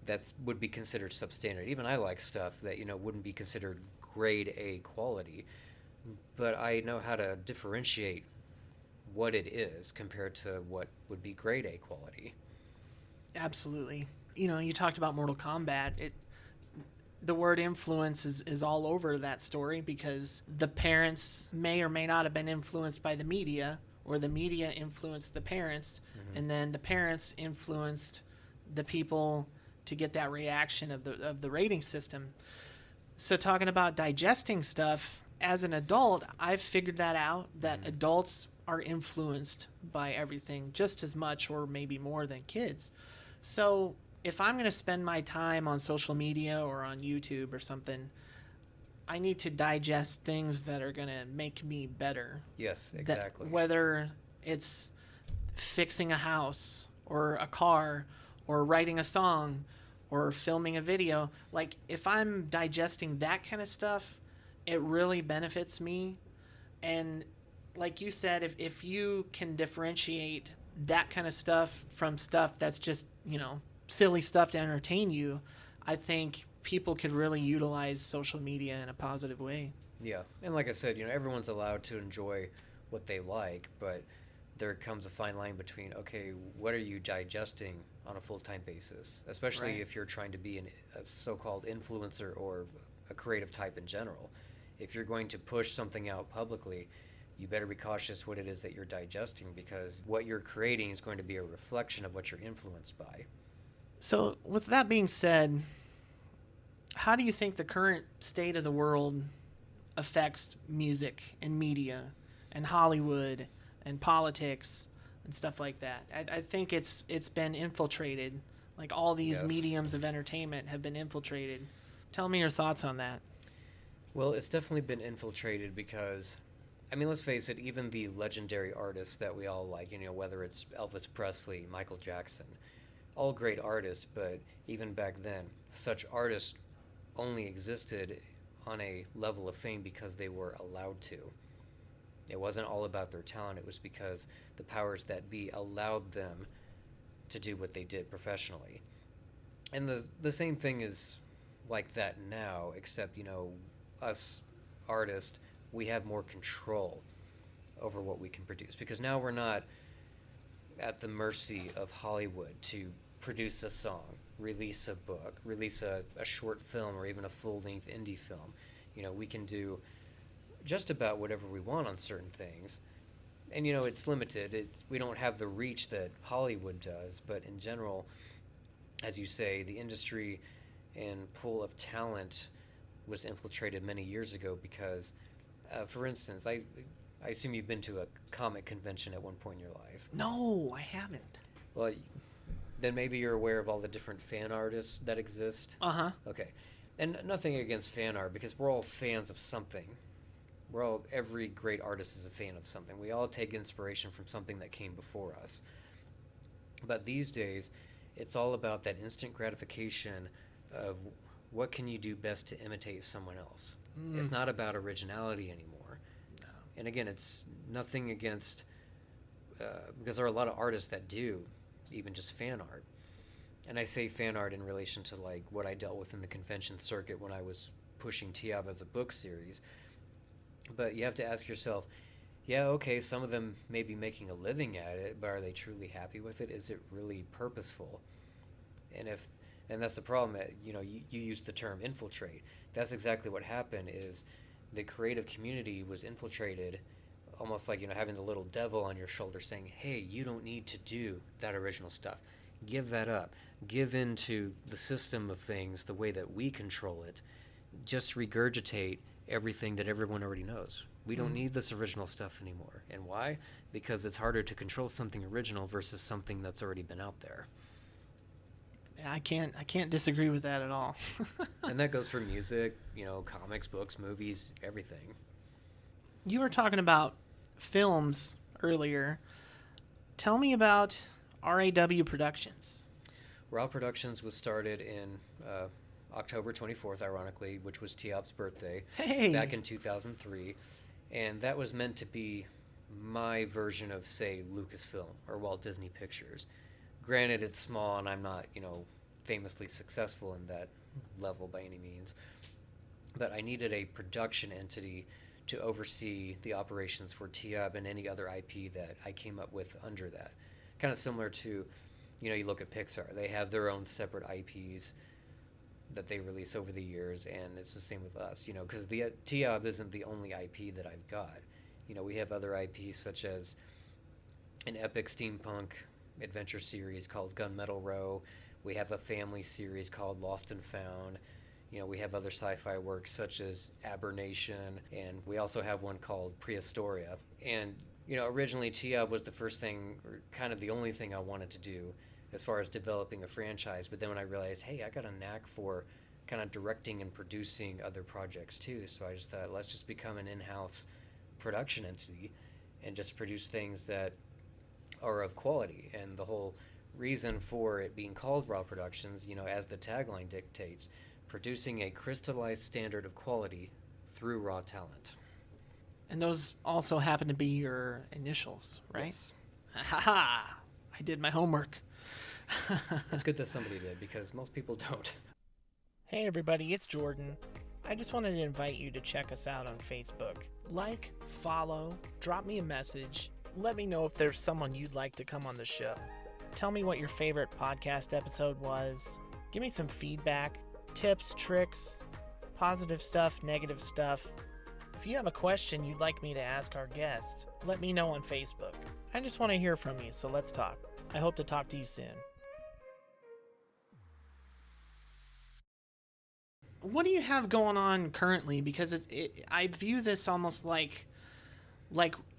that would be considered substandard. Even I like stuff that, wouldn't be considered grade A quality. But I know how to differentiate what it is compared to what would be grade A quality. Absolutely. You talked about Mortal Kombat. The word influence is all over that story, because the parents may or may not have been influenced by the media, or the media influenced the parents, and then the parents influenced the people to get that reaction of the rating system. So talking about digesting stuff, as an adult, I've figured that out, that adults are influenced by everything just as much or maybe more than kids. So if I'm going to spend my time on social media or on YouTube or something, I need to digest things that are going to make me better. Yes, exactly. Whether it's fixing a house or a car or writing a song or filming a video, like, if I'm digesting that kind of stuff, it really benefits me. And like you said, if you can differentiate that kind of stuff from stuff that's just, silly stuff to entertain you, I think people could really utilize social media in a positive way. Yeah, and like I said, everyone's allowed to enjoy what they like, but there comes a fine line between, okay, what are you digesting on a full-time basis, especially Right. if you're trying to be a so-called influencer or a creative type in general. If you're going to push something out publicly, you better be cautious what it is that you're digesting, because what you're creating is going to be a reflection of what you're influenced by. So with that being said, how do you think the current state of the world affects music and media and Hollywood and politics and stuff like that? I think it's been infiltrated. Like, all these Yes. mediums of entertainment have been infiltrated. Tell me your thoughts on that. Well, it's definitely been infiltrated because, let's face it, even the legendary artists that we all like, whether it's Elvis Presley, Michael Jackson, all great artists, but even back then, such artists only existed on a level of fame because they were allowed to. It wasn't all about their talent. It was because the powers that be allowed them to do what they did professionally. And the same thing is like that now, except, us artists, we have more control over what we can produce, because now we're not at the mercy of Hollywood to produce a song, release a book, release a short film, or even a full-length indie film. We can do just about whatever we want on certain things. And, it's limited. We don't have the reach that Hollywood does, but in general, as you say, the industry and pool of talent was infiltrated many years ago because, for instance, I assume you've been to a comic convention at one point in your life. No, I haven't. Well, then maybe you're aware of all the different fan artists that exist. Uh-huh. Okay. And nothing against fan art, because we're all fans of something. Every great artist is a fan of something. We all take inspiration from something that came before us. But these days, it's all about that instant gratification of what can you do best to imitate someone else. It's not about originality anymore. No. And again, it's nothing against, because there are a lot of artists that do even just fan art. And I say fan art in relation to like what I dealt with in the convention circuit when I was pushing Tiab as a book series. But you have to ask yourself, yeah, okay, some of them may be making a living at it, but are they truly happy with it? Is it really purposeful? And that's the problem. You used the term infiltrate. That's exactly what happened. Is the creative community was infiltrated, almost like having the little devil on your shoulder saying, "Hey, you don't need to do that original stuff. Give that up. Give in to the system of things the way that we control it. Just regurgitate everything that everyone already knows. We don't need this original stuff anymore." And why? Because it's harder to control something original versus something that's already been out there. I can't disagree with that at all. And that goes for music, comics, books, movies, everything. You were talking about films earlier. Tell me about RAW Productions. Raw Productions was started in October 24th, ironically, which was Tiab's birthday, back in 2003. And that was meant to be my version of, say, Lucasfilm or Walt Disney Pictures. Granted, it's small, and I'm not, famously successful in that level by any means. But I needed a production entity to oversee the operations for Tiab and any other IP that I came up with under that. Kind of similar to, you look at Pixar. They have their own separate IPs that they release over the years, and it's the same with us, because the Tiab isn't the only IP that I've got. We have other IPs such as an epic steampunk adventure series called Gunmetal Row. We have a family series called Lost and Found. We have other sci-fi works such as Abernation, and we also have one called Prehistoria. And, originally Tiab was the first thing, or kind of the only thing I wanted to do as far as developing a franchise. But then when I realized, hey, I got a knack for kind of directing and producing other projects too. So I just thought, let's just become an in-house production entity and just produce things that are of quality. And the whole reason for it being called Raw Productions, as the tagline dictates, producing a crystallized standard of quality through raw talent. And those also happen to be your initials, right? Yes. Ha ha! I did my homework. It's good that somebody did, because most people don't. Hey everybody, it's Jordan. I just wanted to invite you to check us out on Facebook. Like, follow, drop me a message. Let me know if there's someone you'd like to come on the show. Tell me what your favorite podcast episode was. Give me some feedback, tips, tricks, positive stuff, negative stuff. If you have a question you'd like me to ask our guest, let me know on Facebook. I just want to hear from you, so let's talk. I hope to talk to you soon. What do you have going on currently? Because I view this almost like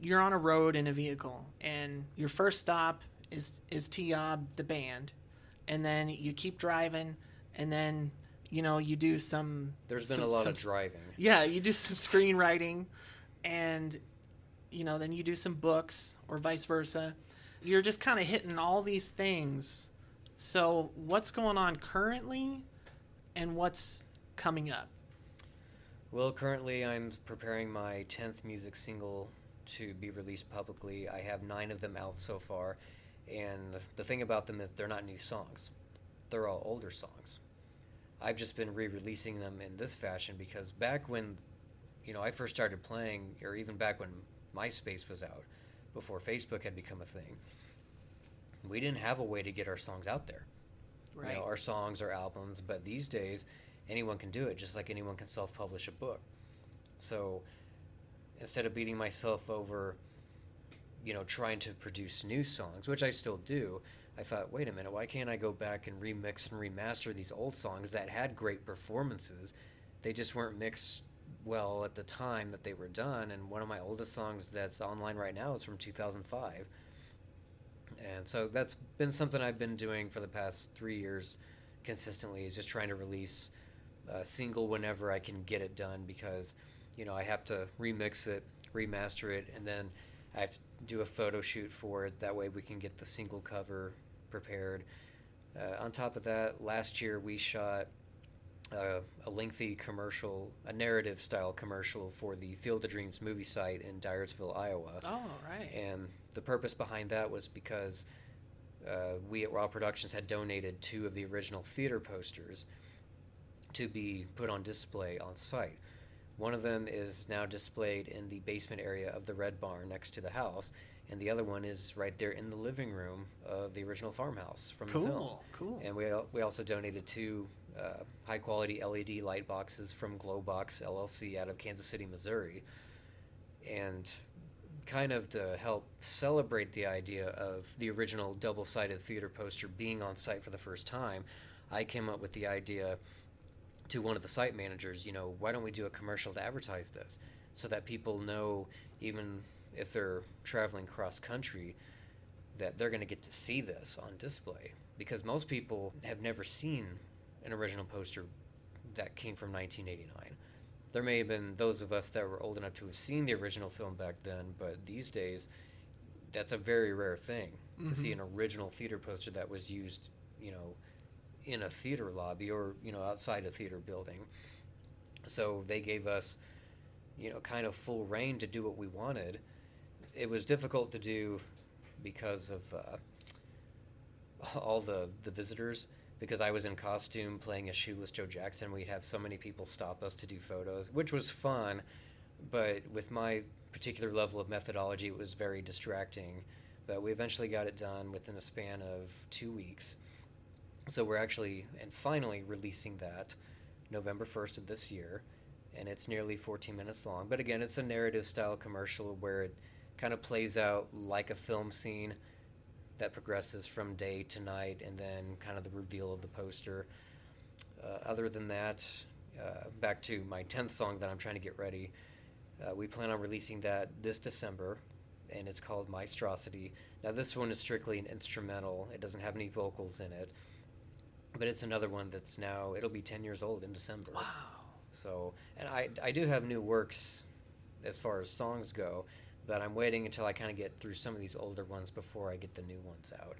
you're on a road in a vehicle, and your first stop is Tiab, the band, and then you keep driving, and then you do some. There's been a lot of driving. Yeah, you do some screenwriting, and then you do some books, or vice versa. You're just kind of hitting all these things. So what's going on currently, and what's coming up? Well, currently I'm preparing my 10th music single to be released publicly. I have 9 of them out so far, and the thing about them is they're not new songs. They're all older songs. I've just been re-releasing them in this fashion because back when, I first started playing, or even back when MySpace was out, before Facebook had become a thing, we didn't have a way to get our songs out there. Right. Our songs or albums, but these days anyone can do it, just like anyone can self-publish a book. So instead of beating myself over, trying to produce new songs, which I still do, I thought, wait a minute, why can't I go back and remix and remaster these old songs that had great performances? They just weren't mixed well at the time that they were done, and one of my oldest songs that's online right now is from 2005. And so that's been something I've been doing for the past 3 years consistently, is just trying to release a single whenever I can get it done, because I have to remix it, remaster it, and then I have to do a photo shoot for it. That way we can get the single cover prepared. On top of that, last year we shot a lengthy commercial, a narrative style commercial for the Field of Dreams movie site in Dyersville, Iowa. Oh, right. And the purpose behind that was because we at Raw Productions had donated 2 of the original theater posters to be put on display on site. One of them is now displayed in the basement area of the Red Barn next to the house, and the other one is right there in the living room of the original farmhouse from the film. Cool. And we also donated 2 high-quality LED light boxes from Glowbox LLC out of Kansas City, Missouri. And kind of to help celebrate the idea of the original double-sided theater poster being on site for the first time, I came up with the idea to one of the site managers, why don't we do a commercial to advertise this so that people know, even if they're traveling cross country, that they're going to get to see this on display, because most people have never seen an original poster that came from 1989. There may have been those of us that were old enough to have seen the original film back then, but these days that's a very rare thing to see an original theater poster that was used, in a theater lobby or, outside a theater building. So they gave us, kind of full reign to do what we wanted. It was difficult to do because of all the visitors, because I was in costume playing a shoeless Joe Jackson. We'd have so many people stop us to do photos, which was fun, but with my particular level of methodology, it was very distracting. But we eventually got it done within a span of 2 weeks. So we're actually and finally releasing that November 1st of this year, and it's nearly 14 minutes long. But again, it's a narrative style commercial where it kind of plays out like a film scene that progresses from day to night, and then kind of the reveal of the poster. Other than that, back to my 10th song that I'm trying to get ready, we plan on releasing that this December, and it's called Maestrosity. Now this one is strictly an instrumental. It doesn't have any vocals in it. But it's another one that's now, it'll be 10 years old in December. Wow. So, and I do have new works as far as songs go, but I'm waiting until I kind of get through some of these older ones before I get the new ones out.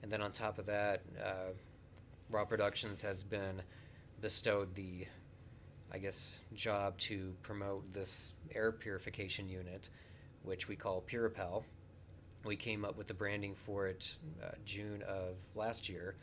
And then on top of that, Raw Productions has been bestowed the, job to promote this air purification unit, which we call Puripel. We came up with the branding for it June of last year.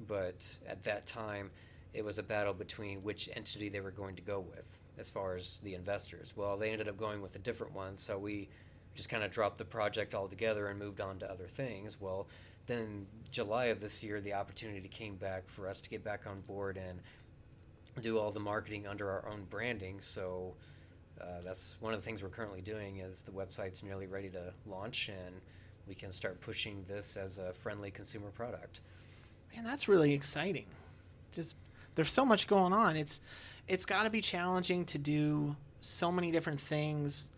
But at that time, it was a battle between which entity they were going to go with as far as the investors. Well, they ended up going with a different one, so we just kind of dropped the project altogether and moved on to other things. Well, then July of this year, the opportunity came back for us to get back on board and do all the marketing under our own branding. So that's one of the things we're currently doing, is the website's nearly ready to launch, and we can start pushing this as a friendly consumer product. Man, that's really exciting. Just there's so much going on. It's got to be challenging to do so many different things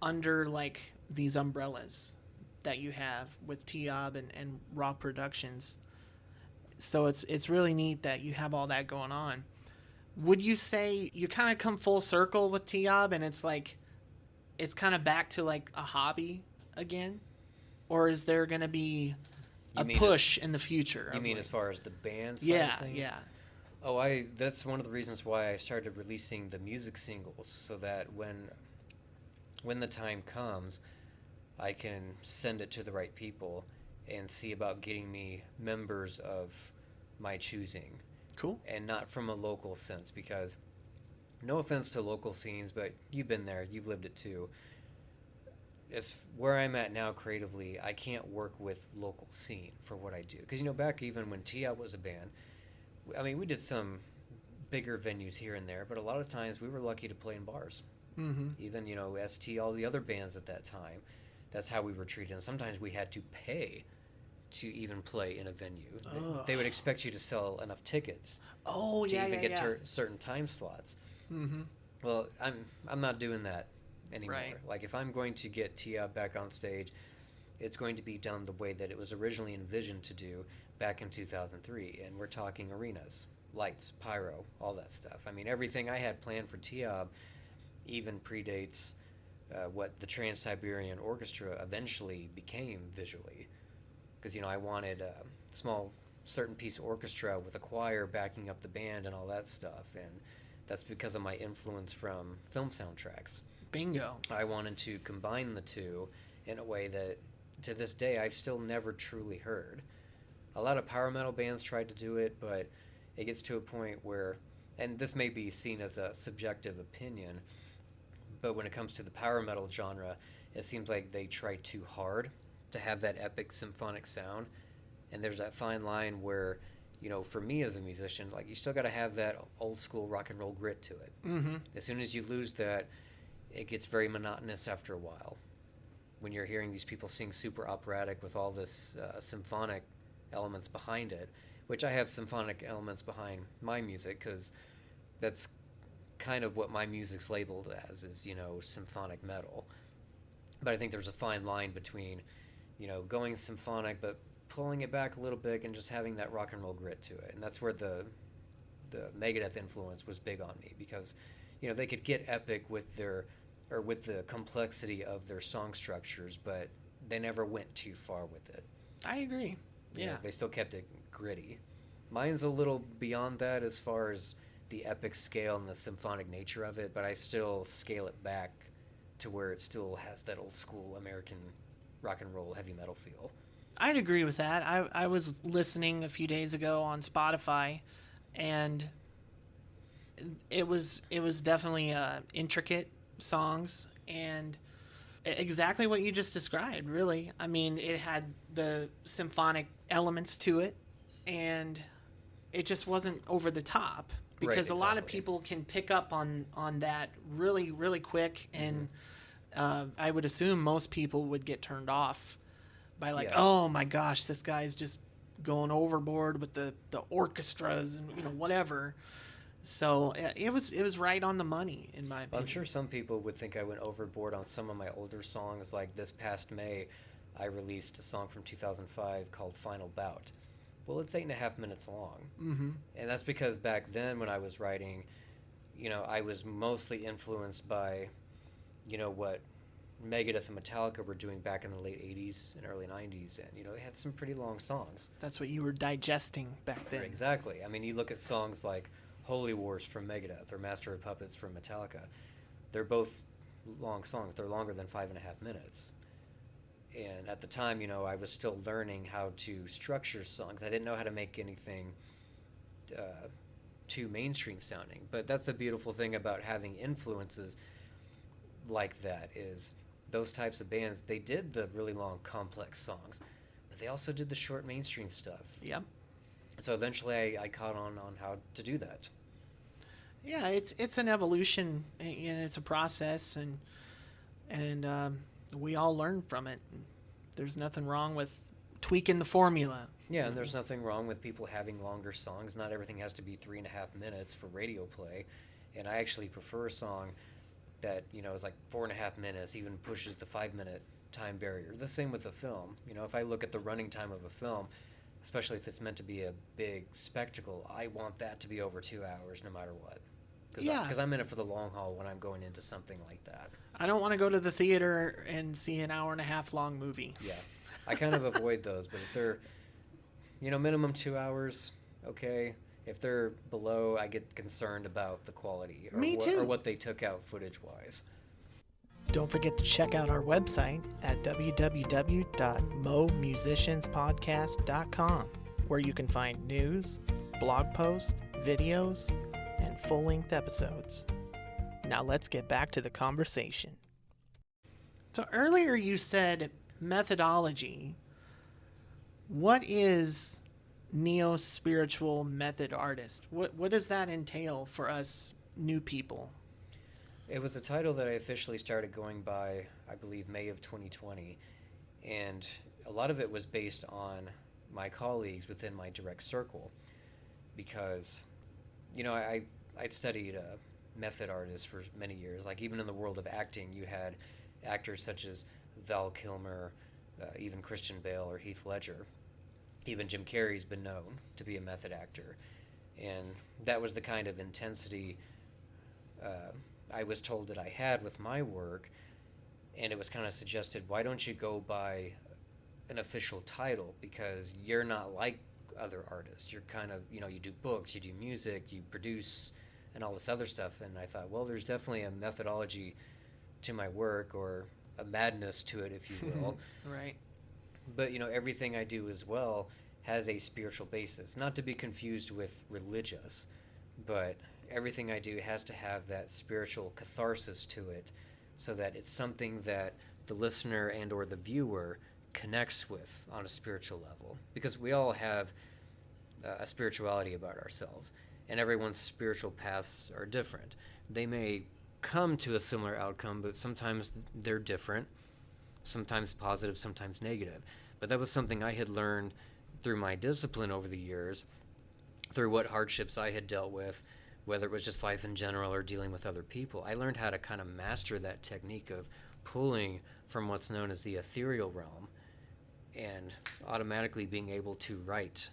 under like these umbrellas that you have with T-Ob and Raw Productions. So it's really neat that you have all that going on. Would you say you kind of come full circle with T-Ob and it's like it's kind of back to like a hobby again? Or is there going to be a push in the future? You mean as far as the band side yeah, of things? Yeah. Oh, that's one of the reasons why I started releasing the music singles so that when the time comes, I can send it to the right people and see about getting me members of my choosing Cool. and not from a local sense because no offense to local scenes, but you've been there, you've lived it too. It's where I'm at now creatively, I can't work with local scene for what I do. Because, back even when Tia was a band, I mean, we did some bigger venues here and there, but a lot of times we were lucky to play in bars. Mm-hmm. Even, ST, all the other bands at that time, that's how we were treated. And sometimes we had to pay to even play in a venue. Ugh. They would expect you to sell enough tickets Oh, to yeah, even yeah, get yeah. certain time slots. Mm-hmm. Well, I'm not doing that anymore. Right. Like if I'm going to get Tia back on stage, it's going to be done the way that it was originally envisioned to do back in 2003, and we're talking arenas, lights, pyro, all that stuff. I mean, everything I had planned for Tia even predates what the Trans-Siberian Orchestra eventually became visually. Because, I wanted a small certain piece orchestra with a choir backing up the band and all that stuff, and that's because of my influence from film soundtracks. Bingo. I wanted to combine the two in a way that, to this day, I've still never truly heard. A lot of power metal bands tried to do it, but it gets to a point where, and this may be seen as a subjective opinion, but when it comes to the power metal genre, it seems like they try too hard to have that epic symphonic sound. And there's that fine line where, for me as a musician, like you still got to have that old school rock and roll grit to it. Mm-hmm. As soon as you lose that, it gets very monotonous after a while. When you're hearing these people sing super operatic with all this symphonic elements behind it, which I have symphonic elements behind my music because that's kind of what my music's labeled as is, symphonic metal. But I think there's a fine line between, going symphonic but pulling it back a little bit and just having that rock and roll grit to it. And that's where the Megadeth influence was big on me because, they could get epic with with the complexity of their song structures, but they never went too far with it. I agree. Yeah. They still kept it gritty. Mine's a little beyond that as far as the epic scale and the symphonic nature of it, but I still scale it back to where it still has that old school American rock and roll heavy metal feel. I'd agree with that. I was listening a few days ago on Spotify, and it was definitely intricate songs and exactly what you just described. Really, I mean, it had the symphonic elements to it, and it just wasn't over the top because Right, a lot of exactly. people can pick up on that really really quick, and I would assume most people would get turned off by like, Yeah. oh my gosh, this guy's just going overboard with the orchestras and whatever. So it was right on the money in my opinion. I'm sure some people would think I went overboard on some of my older songs. Like this past May, I released a song from 2005 called Final Bout. Well, it's 8.5 minutes long. Mm-hmm. And that's because back then when I was writing, I was mostly influenced by, what Megadeth and Metallica were doing back in the late 80s and early 90s. And, they had some pretty long songs. That's what you were digesting back then. Exactly. I mean, you look at songs like Holy Wars from Megadeth or Master of Puppets from Metallica. They're both long songs. They're longer than 5.5 minutes. And at the time, I was still learning how to structure songs. I didn't know how to make anything too mainstream sounding. But that's the beautiful thing about having influences like that is those types of bands, they did the really long, complex songs, but they also did the short mainstream stuff. Yep. So eventually I caught on how to do that. Yeah, it's an evolution and it's a process, and we all learn from it. There's nothing wrong with tweaking the formula. Yeah, and there's nothing wrong with people having longer songs. Not everything has to be 3.5 minutes for radio play. And I actually prefer a song that, is like 4.5 minutes, even pushes the 5-minute time barrier. The same with a film. If I look at the running time of a film, especially if it's meant to be a big spectacle, I want that to be over 2 hours no matter what. Because I'm in it for the long haul when I'm going into something like that. I don't want to go to the theater and see an hour and a half long movie. Yeah, I kind of avoid those, but if they're, minimum 2 hours, okay. If they're below, I get concerned about the quality or, Me what, too. or what they took out footage-wise. Don't forget to check out our website at www.momusicianspodcast.com, where you can find news, blog posts, videos, and full-length episodes. Now let's get back to the conversation. So earlier you said methodology. What is neo-spiritual method artist? What does that entail for us new people? It was a title that I officially started going by, I believe, May of 2020. And a lot of it was based on my colleagues within my direct circle. Because, I'd studied method artists for many years. Like, even in the world of acting, you had actors such as Val Kilmer, even Christian Bale or Heath Ledger. Even Jim Carrey's been known to be a method actor. And that was the kind of intensity I was told that I had with my work, and it was kind of suggested, why don't you go by an official title, because you're not like other artists. You're kind of, you do books, you do music, you produce, and all this other stuff. And I thought, well, there's definitely a methodology to my work, or a madness to it, if you will. Right. But, everything I do as well has a spiritual basis, not to be confused with religious, but everything I do has to have that spiritual catharsis to it, so that it's something that the listener and or the viewer connects with on a spiritual level. Because we all have a spirituality about ourselves, and everyone's spiritual paths are different. They may come to a similar outcome, but sometimes they're different, sometimes positive, sometimes negative. But that was something I had learned through my discipline over the years, through what hardships I had dealt with, whether it was just life in general or dealing with other people. I learned how to kind of master that technique of pulling from what's known as the ethereal realm and automatically being able to write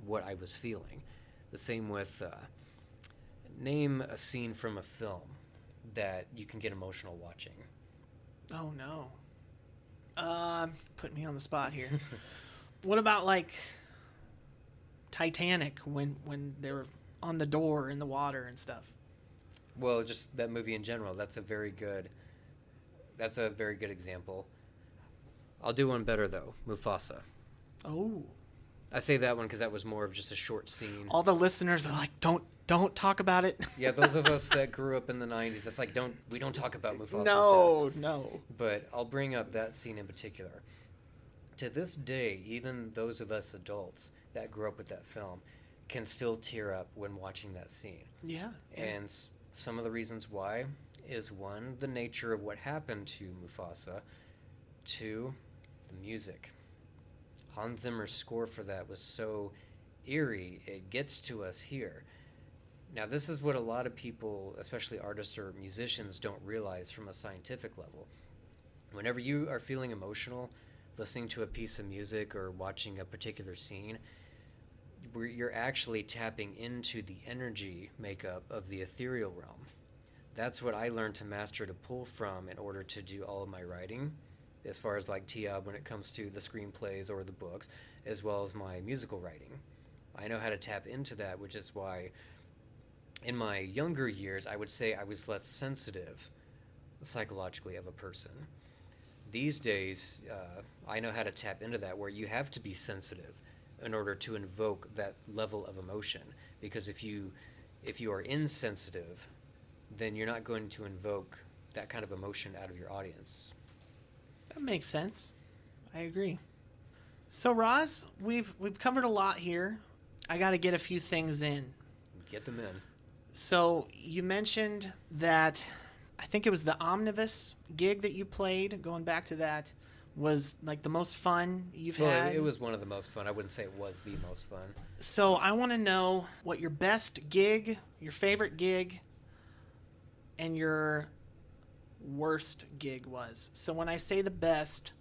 what I was feeling. The same with name a scene from a film that you can get emotional watching. Oh no. Put me on the spot here. What about like Titanic when they were on the door in the water and stuff? Well, just that movie in general. That's a very good example. I'll do one better though. Mufasa. Oh. I say that one because that was more of just a short scene. All the listeners are like, don't talk about it. Yeah, those of us that grew up in the 90s, it's like, we don't talk about Mufasa's No, death. no. But I'll bring up that scene in particular. To this day, even those of us adults that grew up with that film can still tear up when watching that scene. Yeah. And some of the reasons why is, one, the nature of what happened to Mufasa, two, the music. Hans Zimmer's score for that was so eerie, it gets to us here. Now, this is what a lot of people, especially artists or musicians, don't realize from a scientific level. Whenever you are feeling emotional, listening to a piece of music or watching a particular scene, you're actually tapping into the energy makeup of the ethereal realm. That's what I learned to master, to pull from in order to do all of my writing, as far as like Tiab when it comes to the screenplays or the books, as well as my musical writing. I know how to tap into that, which is why in my younger years, I would say I was less sensitive psychologically of a person. These days, I know how to tap into that, where you have to be sensitive in order to invoke that level of emotion. Because if you are insensitive, then you're not going to invoke that kind of emotion out of your audience. That makes sense. I agree. So Raz, we've covered a lot here. I got to get a few things in. Get them in. So you mentioned that, I think it was the Omnibus gig that you played, going back to that, was like the most fun you've had. It was one of the most fun. I wouldn't say it was the most fun. So I want to know what your best gig, your favorite gig, and your worst gig was. So when I say the best,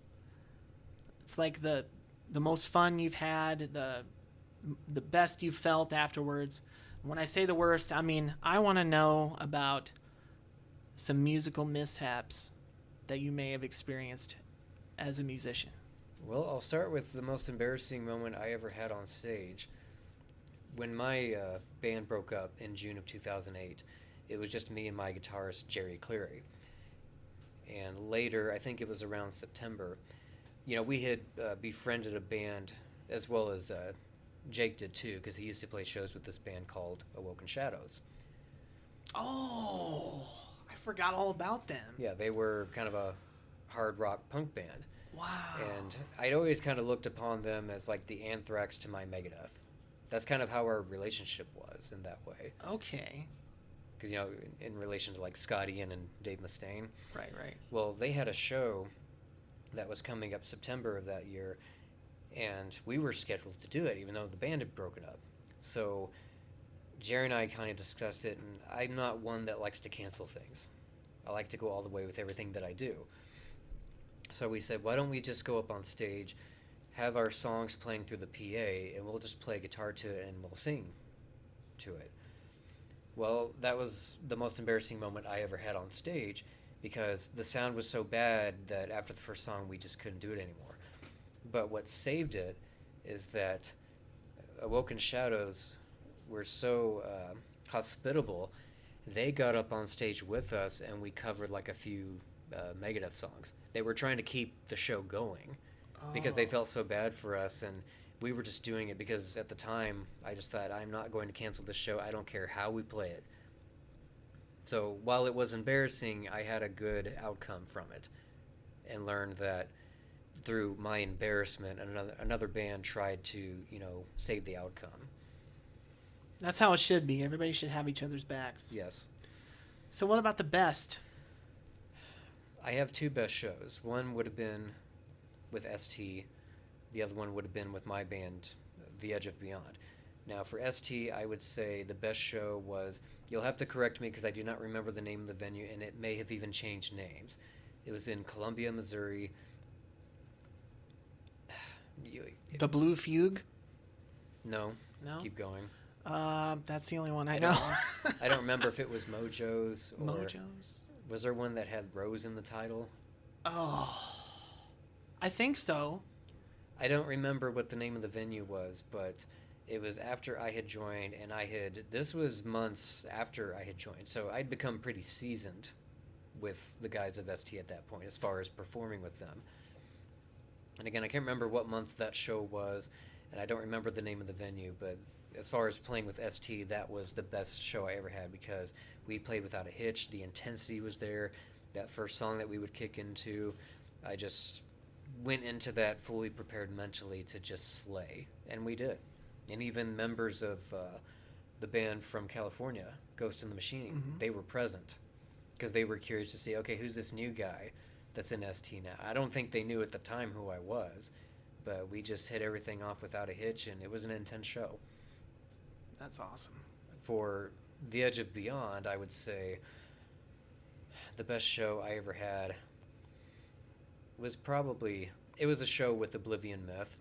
it's like the most fun you've had, the best you felt afterwards. When I say the worst, I mean I want to know about some musical mishaps that you may have experienced as a musician. Well, I'll start with the most embarrassing moment I ever had on stage. when my band broke up in June of 2008, it was just me and my guitarist Jerry Cleary. And later, I think it was around September, we had befriended a band as well as Jake did too, because he used to play shows with this band called Awoken Shadows. Oh, I forgot all about them. Yeah, they were kind of a hard rock punk band. Wow. And I'd always kind of looked upon them as like the Anthrax to my Megadeth. That's kind of how our relationship was in that way. Okay. Because, in relation to like Scott Ian and Dave Mustaine. Right. Well, they had a show that was coming up September of that year, and we were scheduled to do it, even though the band had broken up. So Jerry and I kind of discussed it, and I'm not one that likes to cancel things. I like to go all the way with everything that I do. So we said, why don't we just go up on stage, have our songs playing through the PA, and we'll just play guitar to it and we'll sing to it. Well, that was the most embarrassing moment I ever had on stage, because the sound was so bad that after the first song we just couldn't do it anymore. But what saved it is that Awoken Shadows were so hospitable. They got up on stage with us and we covered like a few Megadeth songs. They were trying to keep the show going because they felt so bad for us, and we were just doing it because at the time I just thought, I'm not going to cancel this show. I don't care how we play it. So while it was embarrassing, I had a good outcome from it and learned that through my embarrassment, another band tried to, save the outcome. That's how it should be. Everybody should have each other's backs. Yes. So what about the best? I have two best shows. One would have been with ST. The other one would have been with my band, The Edge of Beyond. Now, for ST, I would say the best show was, you'll have to correct me because I do not remember the name of the venue, and it may have even changed names. It was in Columbia, Missouri. The Blue Fugue? No. No? Keep going. That's the only one I know. I don't remember if it was Mojo's or... Mojo's? Was there one that had Rose in the title? Oh, I think so. I don't remember what the name of the venue was, but it was after I had joined, and this was months after I had joined, so I'd become pretty seasoned with the guys of ST at that point as far as performing with them. And again, I can't remember what month that show was, and I don't remember the name of the venue, but as far as playing with ST, that was the best show I ever had because we played without a hitch. The intensity was there. That first song that we would kick into, I just went into that fully prepared mentally to just slay, and we did. And even members of the band from California, Ghost in the Machine, they were present because they were curious to see, okay, who's this new guy that's in ST now? I don't think they knew at the time who I was, but we just hit everything off without a hitch, and it was an intense show. That's awesome. For The Edge of Beyond, I would say the best show I ever had was it was a show with Oblivion Myth,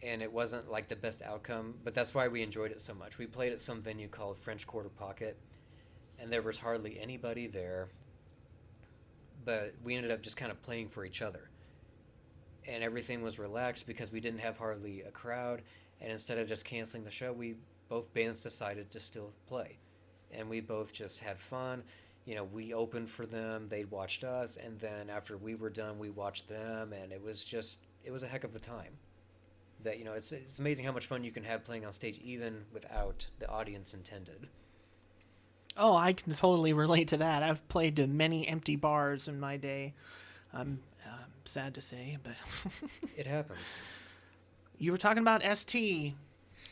and it wasn't like the best outcome, but that's why we enjoyed it so much. We played at some venue called French Quarter Pocket, and there was hardly anybody there, but we ended up just kind of playing for each other. And everything was relaxed because we didn't have hardly a crowd, and instead of just canceling the show, both bands decided to still play. And we both just had fun. We opened for them, they watched us, and then after we were done, we watched them, and it was a heck of a time. That, it's amazing how much fun you can have playing on stage even without the audience intended. Oh, I can totally relate to that. I've played to many empty bars in my day. I'm sad to say, but... It happens. You were talking about ST,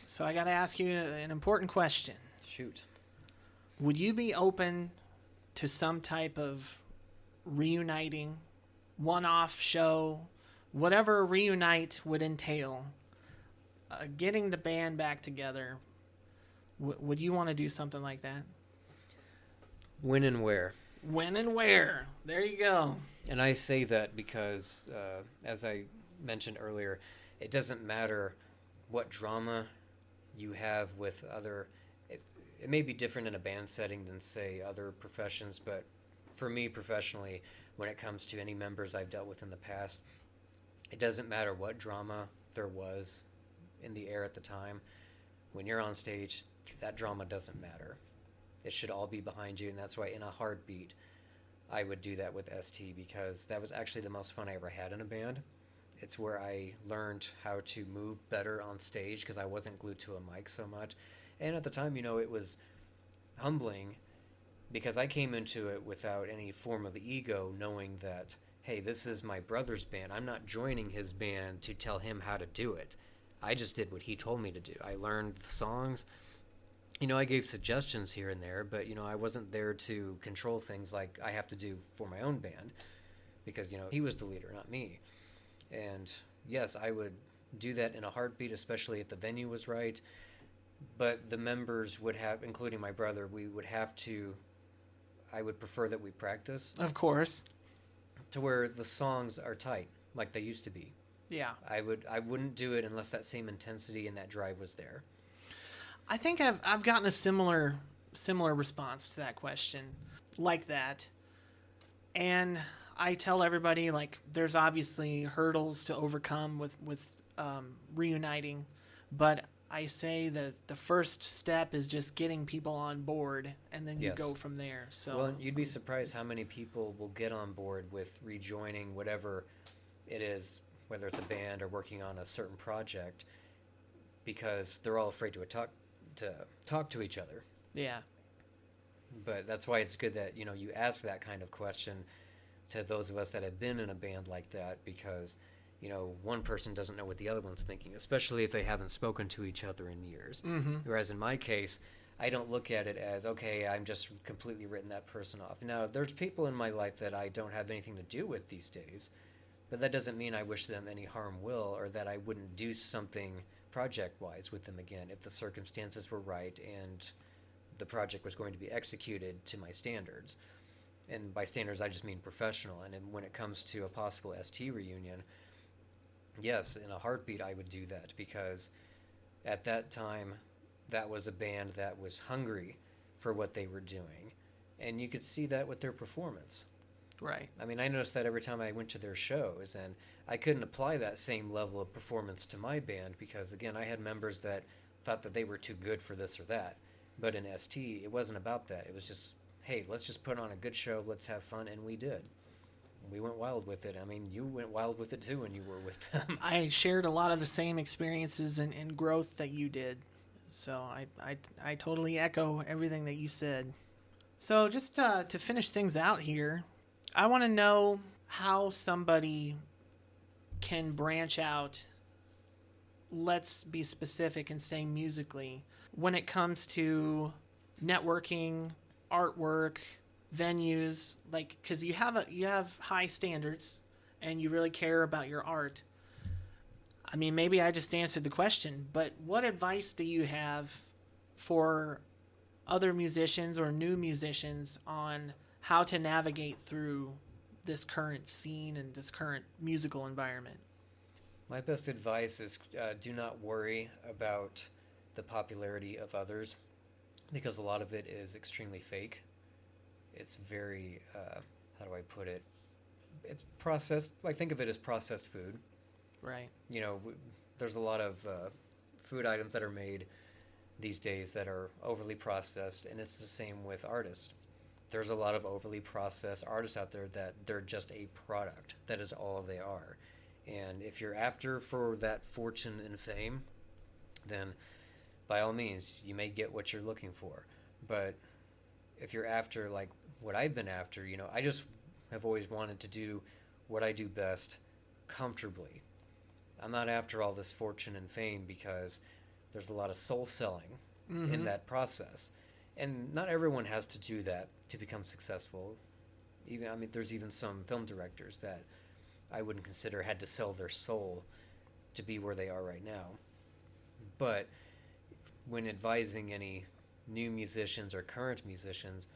so I got to ask you an important question. Shoot. Would you be open to some type of reuniting, one-off show, whatever reunite would entail, getting the band back together? Would you want to do something like that? When and where? When and where. There you go. And I say that because, as I mentioned earlier, it doesn't matter what drama you have with other... It may be different in a band setting than, say, other professions, but for me professionally, when it comes to any members I've dealt with in the past, it doesn't matter what drama there was in the air at the time. When you're on stage, that drama doesn't matter. It should all be behind you, and that's why in a heartbeat, I would do that with ST, because that was actually the most fun I ever had in a band. It's where I learned how to move better on stage because I wasn't glued to a mic so much. And at the time, it was humbling because I came into it without any form of ego, knowing that, hey, this is my brother's band. I'm not joining his band to tell him how to do it. I just did what he told me to do. I learned the songs. I gave suggestions here and there, but, I wasn't there to control things like I have to do for my own band because, he was the leader, not me. And yes, I would do that in a heartbeat, especially if the venue was right. But the members would have, including my brother, I would prefer that we practice. Of course. To where the songs are tight, like they used to be. Yeah. I wouldn't do it unless that same intensity and that drive was there. I think I've gotten a similar response to that question, like that. And I tell everybody, like, there's obviously hurdles to overcome with reuniting, but I say that the first step is just getting people on board, and then you go from there. So, well, you'd be surprised how many people will get on board with rejoining whatever it is, whether it's a band or working on a certain project, because they're all afraid to talk to each other. Yeah. But that's why it's good that, you ask that kind of question to those of us that have been in a band like that, because, one person doesn't know what the other one's thinking, especially if they haven't spoken to each other in years. Mm-hmm. Whereas in my case, I don't look at it as, okay, I'm just completely written that person off. Now, there's people in my life that I don't have anything to do with these days, but that doesn't mean I wish them any harm will, or that I wouldn't do something project-wise with them again if the circumstances were right and the project was going to be executed to my standards. And by standards, I just mean professional. And when it comes to a possible ST reunion, yes, in a heartbeat, I would do that, because at that time, that was a band that was hungry for what they were doing. And you could see that with their performance. Right. I mean, I noticed that every time I went to their shows, and I couldn't apply that same level of performance to my band because, again, I had members that thought that they were too good for this or that. But in ST, it wasn't about that. It was just, hey, let's just put on a good show, let's have fun, and we did. We went wild with it. I mean, you went wild with it too when you were with them. I shared a lot of the same experiences and growth that you did. So I totally echo everything that you said. So just to finish things out here, I want to know how somebody can branch out, let's be specific and say musically, when it comes to networking, artwork, venues, like, because you have high standards and you really care about your art. I mean, maybe I just answered the question, but what advice do you have for other musicians or new musicians on how to navigate through this current scene and this current musical environment? My best advice is do not worry about the popularity of others, because a lot of it is extremely fake. It's very, how do I put it? It's processed. Like, think of it as processed food. Right. There's a lot of food items that are made these days that are overly processed, and it's the same with artists. There's a lot of overly processed artists out there that they're just a product. That is all they are. And if you're after for that fortune and fame, then by all means, you may get what you're looking for. But if you're after, like what I've been after, I just have always wanted to do what I do best comfortably. I'm not after all this fortune and fame, because there's a lot of soul selling in that process. And not everyone has to do that to become successful. There's even some film directors that I wouldn't consider had to sell their soul to be where they are right now. But when advising any new musicians or current musicians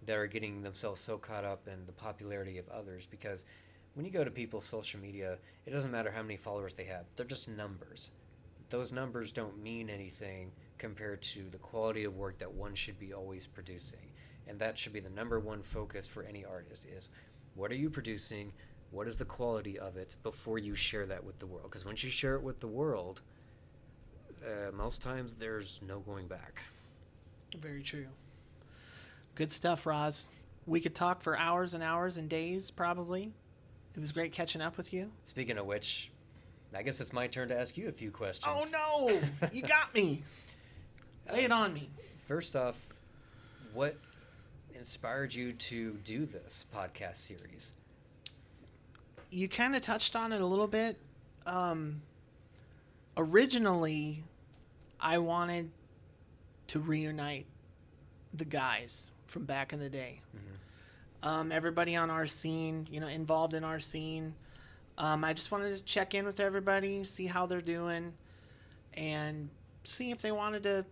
that are getting themselves so caught up in the popularity of others, because when you go to people's social media, it doesn't matter how many followers they have. They're just numbers. Those numbers don't mean anything compared to the quality of work that one should be always producing. And that should be the number one focus for any artist, is what are you producing, what is the quality of it, before you share that with the world. Because once you share it with the world, most times there's no going back. Very true. Good stuff, Raz. We could talk for hours and hours and days, probably. It was great catching up with you. Speaking of which, I guess it's my turn to ask you a few questions. Oh, no! You got me! Lay it on me. First off, what inspired you to do this podcast series? You kind of touched on it a little bit. Originally, I wanted to reunite the guys from back in the day. Mm-hmm. Everybody on our scene, involved in our scene. I just wanted to check in with everybody, see how they're doing, and see if they wanted to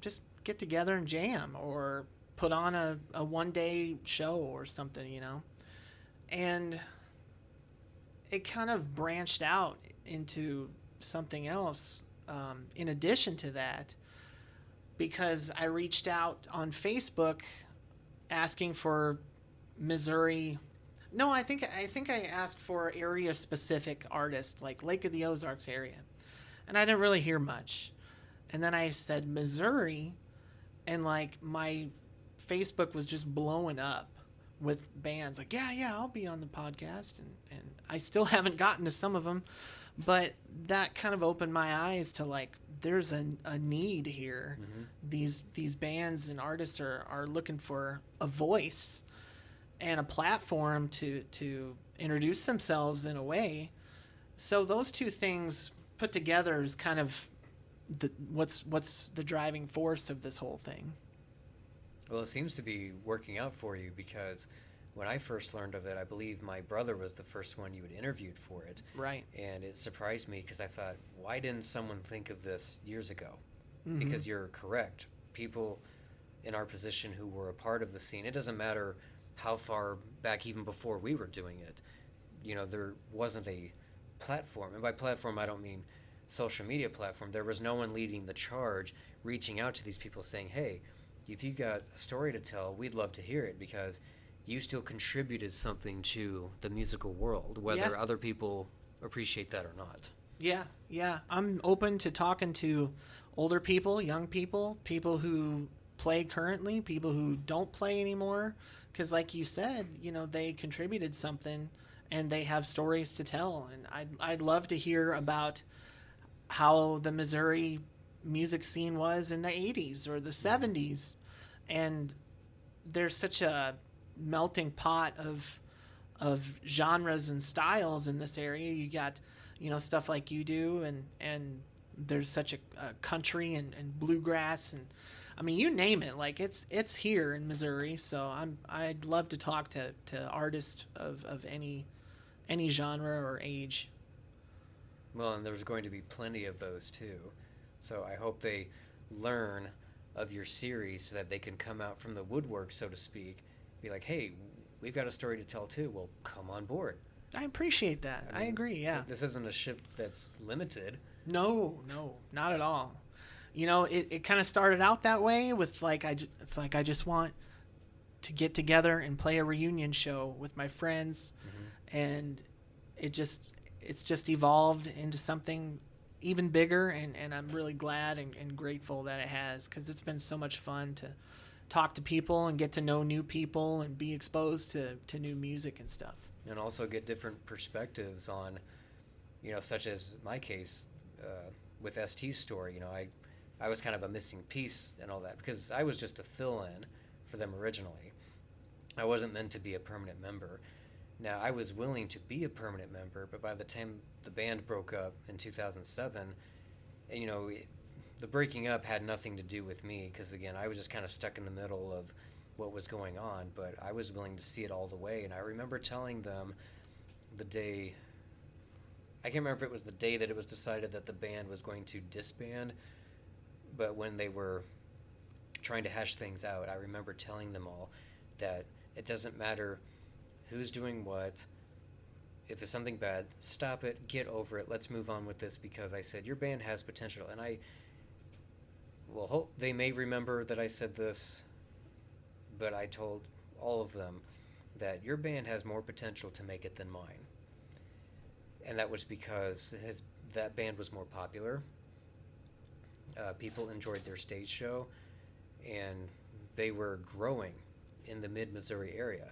just get together and jam or put on a one-day show or something, And it kind of branched out into something else in addition to that, because I reached out on Facebook asking for Missouri. No, I think I asked for area-specific artists, like Lake of the Ozarks area. And I didn't really hear much. And then I said Missouri, and my Facebook was just blowing up with bands like, yeah, I'll be on the podcast. And I still haven't gotten to some of them, but that kind of opened my eyes to there's a need here. Mm-hmm. These bands and artists are looking for a voice and a platform to introduce themselves in a way. So those two things put together is kind of what's the driving force of this whole thing. Well, it seems to be working out for you, because when I first learned of it, I believe my brother was the first one you had interviewed for it. Right. And it surprised me because I thought, why didn't someone think of this years ago? Mm-hmm. Because you're correct. People in our position who were a part of the scene, it doesn't matter how far back, even before we were doing it, there wasn't a platform. And by platform, I don't mean social media platform. There was no one leading the charge, reaching out to these people saying, hey, if you got a story to tell, we'd love to hear it, because you still contributed something to the musical world, whether other people appreciate that or not. Yeah. I'm open to talking to older people, young people, people who play currently, people who don't play anymore, because like you said, they contributed something and they have stories to tell. And I'd love to hear about how the Missouri music scene was in the 80s or the 70s. And there's such a melting pot of genres and styles in this area. You got, stuff like you do, and there's such a country and bluegrass, and I mean, you name it, it's here in Missouri. So I'd love to talk to artists of any genre or age. Well, and there's going to be plenty of those too. So I hope they learn of your series so that they can come out from the woodwork, so to speak, be like, hey, we've got a story to tell too. Well, come on board. I appreciate that. I agree, yeah. This isn't a ship that's limited. No, not at all. It kind of started out that way with I just want to get together and play a reunion show with my friends. Mm-hmm. And it's just evolved into something even bigger, and I'm really glad and grateful that it has, because it's been so much fun to talk to people and get to know new people and be exposed to new music and stuff. And also get different perspectives on, such as my case with ST's story. I was kind of a missing piece and all that, because I was just a fill-in for them originally. I wasn't meant to be a permanent member. Now, I was willing to be a permanent member, but by the time the band broke up in 2007, the breaking up had nothing to do with me, because, again, I was just kind of stuck in the middle of what was going on, but I was willing to see it all the way. And I remember telling them the day, I can't remember if it was the day that it was decided that the band was going to disband, but when they were trying to hash things out, I remember telling them all that it doesn't matter who's doing what. If it's something bad, stop it, get over it, let's move on with this, because I said, your band has potential. And they may remember that I said this, but I told all of them that your band has more potential to make it than mine. And that was because that band was more popular. People enjoyed their stage show, and they were growing in the mid-Missouri area.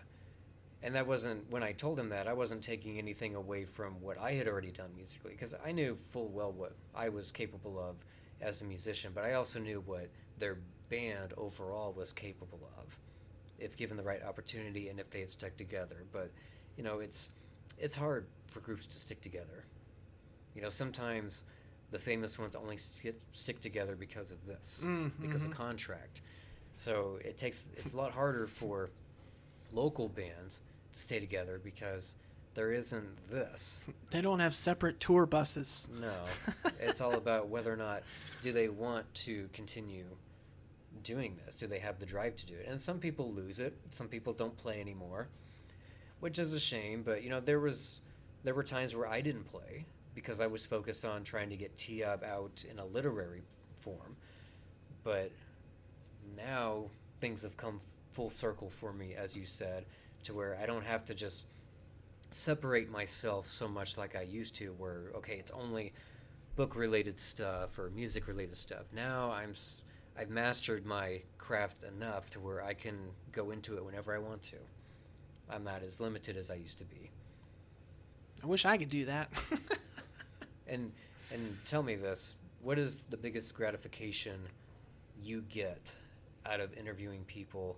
And that wasn't, when I told him that, I wasn't taking anything away from what I had already done musically, because I knew full well what I was capable of as a musician, but I also knew what their band overall was capable of, if given the right opportunity and if they had stuck together. But, it's hard for groups to stick together. Sometimes the famous ones only stick together because of this, because of contract. So it's a lot harder for local bands to stay together because there isn't this. They don't have separate tour buses. No. It's all about whether or not do they want to continue doing this. Do they have the drive to do it? And some people lose it. Some people don't play anymore, which is a shame. But, there were times where I didn't play because I was focused on trying to get T-Up out in a literary form. But now things have come full circle for me, as you said, to where I don't have to just separate myself so much like I used to, where, okay, it's only book-related stuff or music-related stuff. Now I've mastered my craft enough to where I can go into it whenever I want to. I'm not as limited as I used to be. I wish I could do that. And tell me this, what is the biggest gratification you get out of interviewing people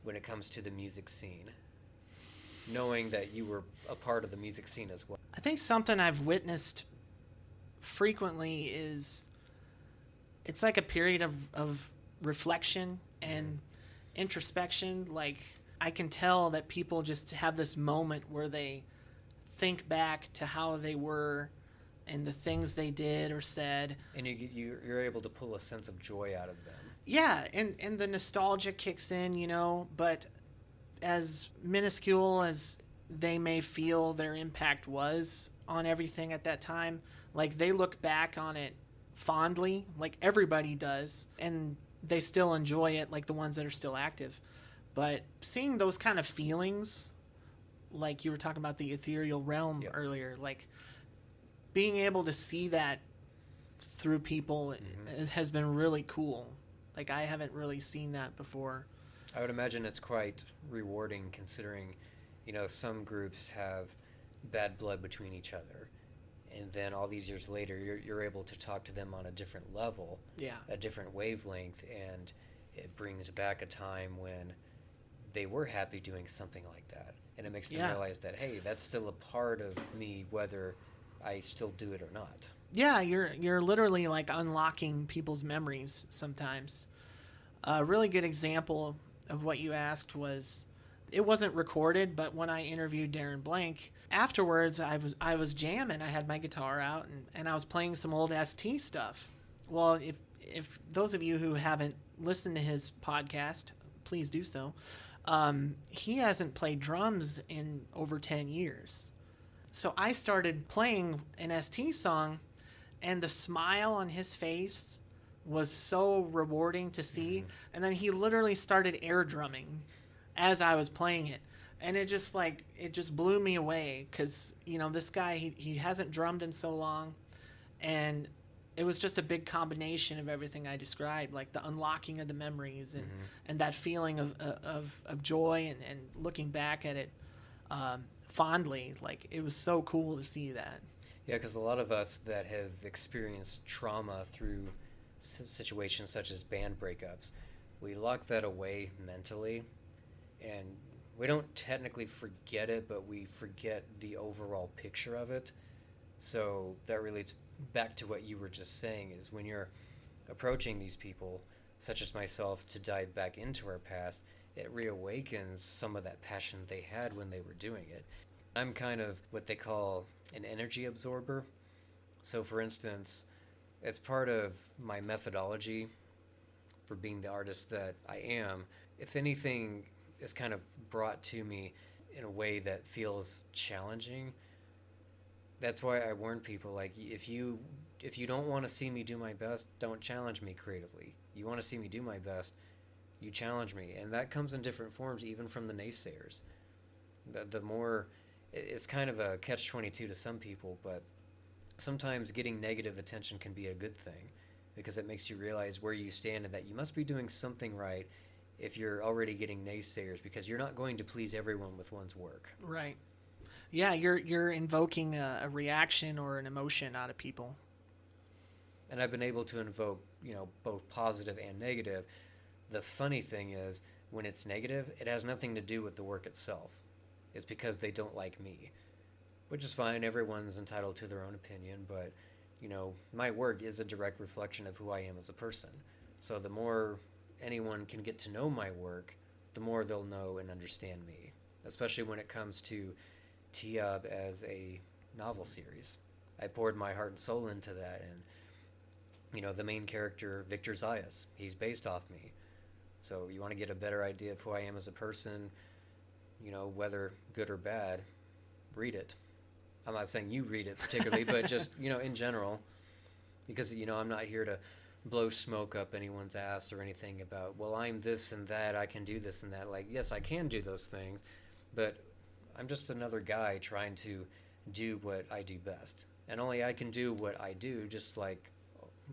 when it comes to the music scene, knowing that you were a part of the music scene as well? I think something I've witnessed frequently is it's like a period of reflection and introspection. Like, I can tell that people just have this moment where they think back to how they were and the things they did or said. And you're able to pull a sense of joy out of them. Yeah, and the nostalgia kicks in, but as minuscule as they may feel their impact was on everything at that time, like, they look back on it fondly, like everybody does, and they still enjoy it, like the ones that are still active. But seeing those kind of feelings, like you were talking about the ethereal realm earlier, like being able to see that through people has been really cool. Like, I haven't really seen that before. I would imagine it's quite rewarding, considering, some groups have bad blood between each other. And then all these years later, you're able to talk to them on a different level, a different wavelength, and it brings back a time when they were happy doing something like that. And it makes them realize that, hey, that's still a part of me, whether I still do it or not. Yeah, you're literally like unlocking people's memories sometimes. A really good example of what you asked was, it wasn't recorded, but when I interviewed Darren Blank, afterwards I was jamming. I had my guitar out and I was playing some old ST stuff. Well, if those of you who haven't listened to his podcast, please do so. He hasn't played drums in over 10 years. So I started playing an ST song, and the smile on his face was so rewarding to see. And then he literally started air drumming as I was playing it. And it just blew me away, because, this guy, he hasn't drummed in so long. And it was just a big combination of everything I described, like the unlocking of the memories and that feeling of joy and looking back at it fondly. Like, it was so cool to see that. Yeah, because a lot of us that have experienced trauma through situations such as band breakups, we lock that away mentally, and we don't technically forget it, but we forget the overall picture of it. So that relates back to what you were just saying, is when you're approaching these people, such as myself, to dive back into our past, it reawakens some of that passion they had when they were doing it. I'm kind of what they call an energy absorber. So for instance, it's part of my methodology for being the artist that I am. If anything is kind of brought to me in a way that feels challenging, that's why I warn people, like, if you don't want to see me do my best, don't challenge me creatively. You want to see me do my best, you challenge me. And that comes in different forms, even from the naysayers. The more, it's kind of a catch-22 to some people, but sometimes getting negative attention can be a good thing, because it makes you realize where you stand and that you must be doing something right if you're already getting naysayers, because you're not going to please everyone with one's work. Right. Yeah, you're invoking a reaction or an emotion out of people. And I've been able to invoke, both positive and negative. The funny thing is, when it's negative, it has nothing to do with the work itself. It's because they don't like me, which is fine. Everyone's entitled to their own opinion, but, my work is a direct reflection of who I am as a person. So the more anyone can get to know my work, the more they'll know and understand me, especially when it comes to T-Up as a novel series. I poured my heart and soul into that, and the main character, Victor Zayas, he's based off me. So you want to get a better idea of who I am as a person, whether good or bad, read it. I'm not saying you read it particularly, but just, in general, because, I'm not here to blow smoke up anyone's ass or anything about, well, I'm this and that, I can do this and that. Like, yes, I can do those things, but I'm just another guy trying to do what I do best. And only I can do what I do, just like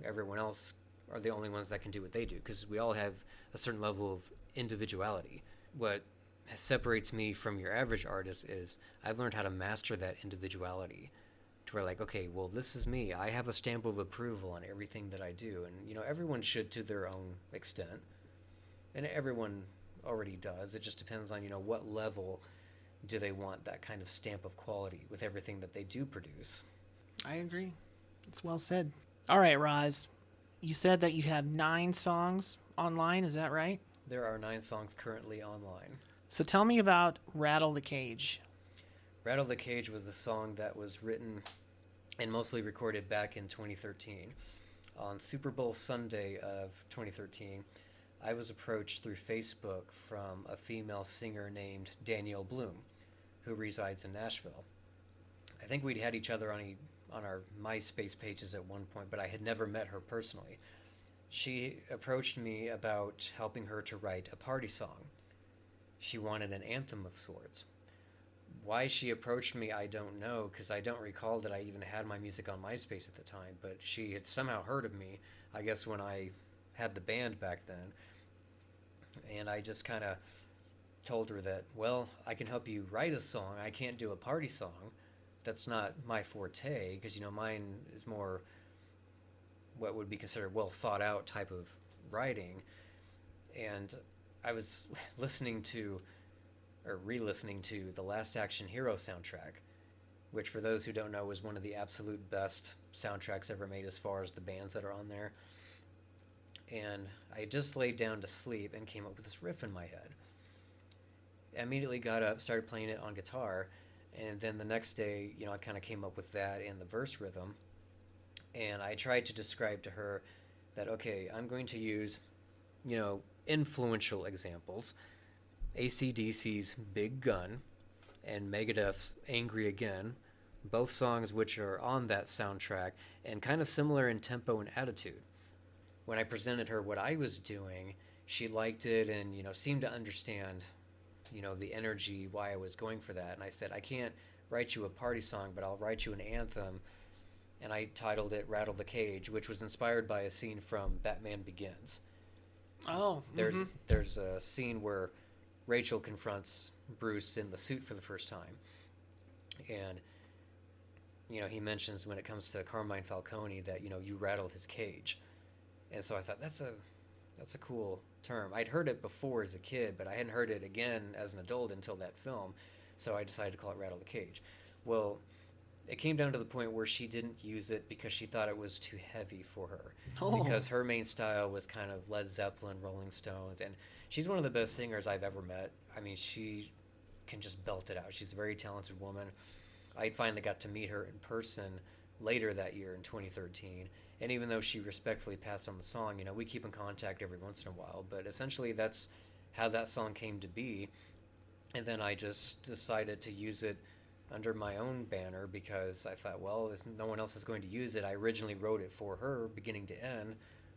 everyone else are the only ones that can do what they do, because we all have a certain level of individuality. What separates me from your average artist is I've learned how to master that individuality to where, like, okay, well, this is me. I have a stamp of approval on everything that I do, and everyone should to their own extent, and everyone already does. It just depends on what level do they want that kind of stamp of quality with everything that they do produce. I agree. It's well said. All right, Raz. You said that you have 9 songs online. Is that right? There are 9 songs currently online. So tell me about Rattle the Cage. Rattle the Cage was a song that was written and mostly recorded back in 2013. On Super Bowl Sunday of 2013, I was approached through Facebook from a female singer named Danielle Bloom, who resides in Nashville. I think we'd had each other on our MySpace pages at one point, but I had never met her personally. She approached me about helping her to write a party song. She wanted an anthem of sorts. Why she approached me, I don't know, because I don't recall that I even had my music on MySpace at the time, but she had somehow heard of me, I guess when I had the band back then. And I just kind of told her that, well, I can help you write a song. I can't do a party song. That's not my forte, because, mine is more what would be considered well thought out type of writing. And I was re-listening to the Last Action Hero soundtrack, which, for those who don't know, was one of the absolute best soundtracks ever made as far as the bands that are on there. And I just laid down to sleep and came up with this riff in my head. I immediately got up, started playing it on guitar, and then the next day, I kind of came up with that and the verse rhythm. And I tried to describe to her that, okay, I'm going to use, influential examples. AC/DC's Big Gun and Megadeth's Angry Again, both songs which are on that soundtrack and kind of similar in tempo and attitude. When I presented her what I was doing, she liked it and, seemed to understand, the energy, why I was going for that. And I said, I can't write you a party song, but I'll write you an anthem. And I titled it Rattle the Cage, which was inspired by a scene from Batman Begins. Oh, There's a scene where Rachel confronts Bruce in the suit for the first time. And, he mentions when it comes to Carmine Falcone that, you rattled his cage. And so I thought, that's a cool term. I'd heard it before as a kid, but I hadn't heard it again as an adult until that film. So I decided to call it Rattle the Cage. Well, it came down to the point where she didn't use it because she thought it was too heavy for her. Oh. Because her main style was kind of Led Zeppelin, Rolling Stones, and she's one of the best singers I've ever met. I mean, she can just belt it out. She's a very talented woman. I finally got to meet her in person later that year in 2013, and even though she respectfully passed on the song, we keep in contact every once in a while, but essentially that's how that song came to be. And then I just decided to use it under my own banner because I thought, well, if no one else is going to use it, I originally wrote it for her beginning to end,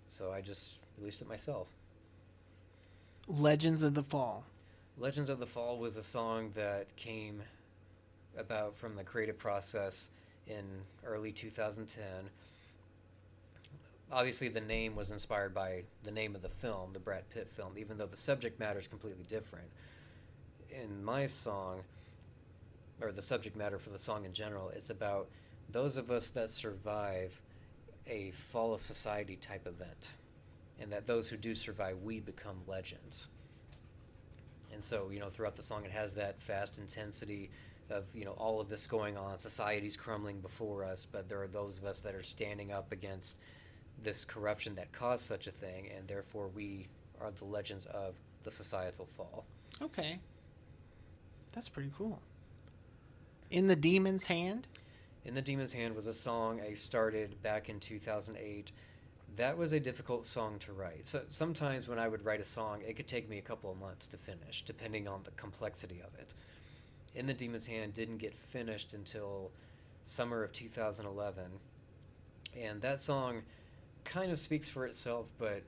so I just released it myself. Legends of the Fall. Legends of the Fall was a song that came about from the creative process in early 2010. obviously the name was inspired by the name of the film, the Brad Pitt film, even though the subject matter is completely different. In my song, or the subject matter for the song in general, it's about those of us that survive a fall of society type event, and that those who do survive, we become legends. And so, throughout the song, it has that fast intensity of, all of this going on. Society's crumbling before us, but there are those of us that are standing up against this corruption that caused such a thing, and therefore we are the legends of the societal fall. Okay. That's pretty cool. In the Demon's Hand? In the Demon's Hand was a song I started back in 2008. That was a difficult song to write. So sometimes when I would write a song, it could take me a couple of months to finish, depending on the complexity of it. In the Demon's Hand didn't get finished until summer of 2011. And that song kind of speaks for itself, but,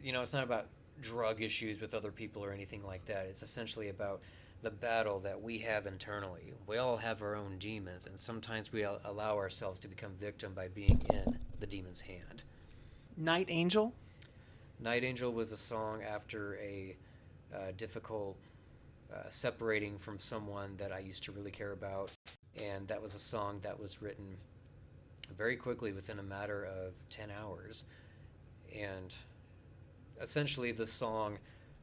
it's not about drug issues with other people or anything like that. It's essentially about the battle that we have internally. We all have our own demons, and sometimes we allow ourselves to become victim by being in the demon's hand. Night Angel? Night Angel was a song after a difficult separating from someone that I used to really care about, and that was a song that was written very quickly within a matter of 10 hours. And essentially the song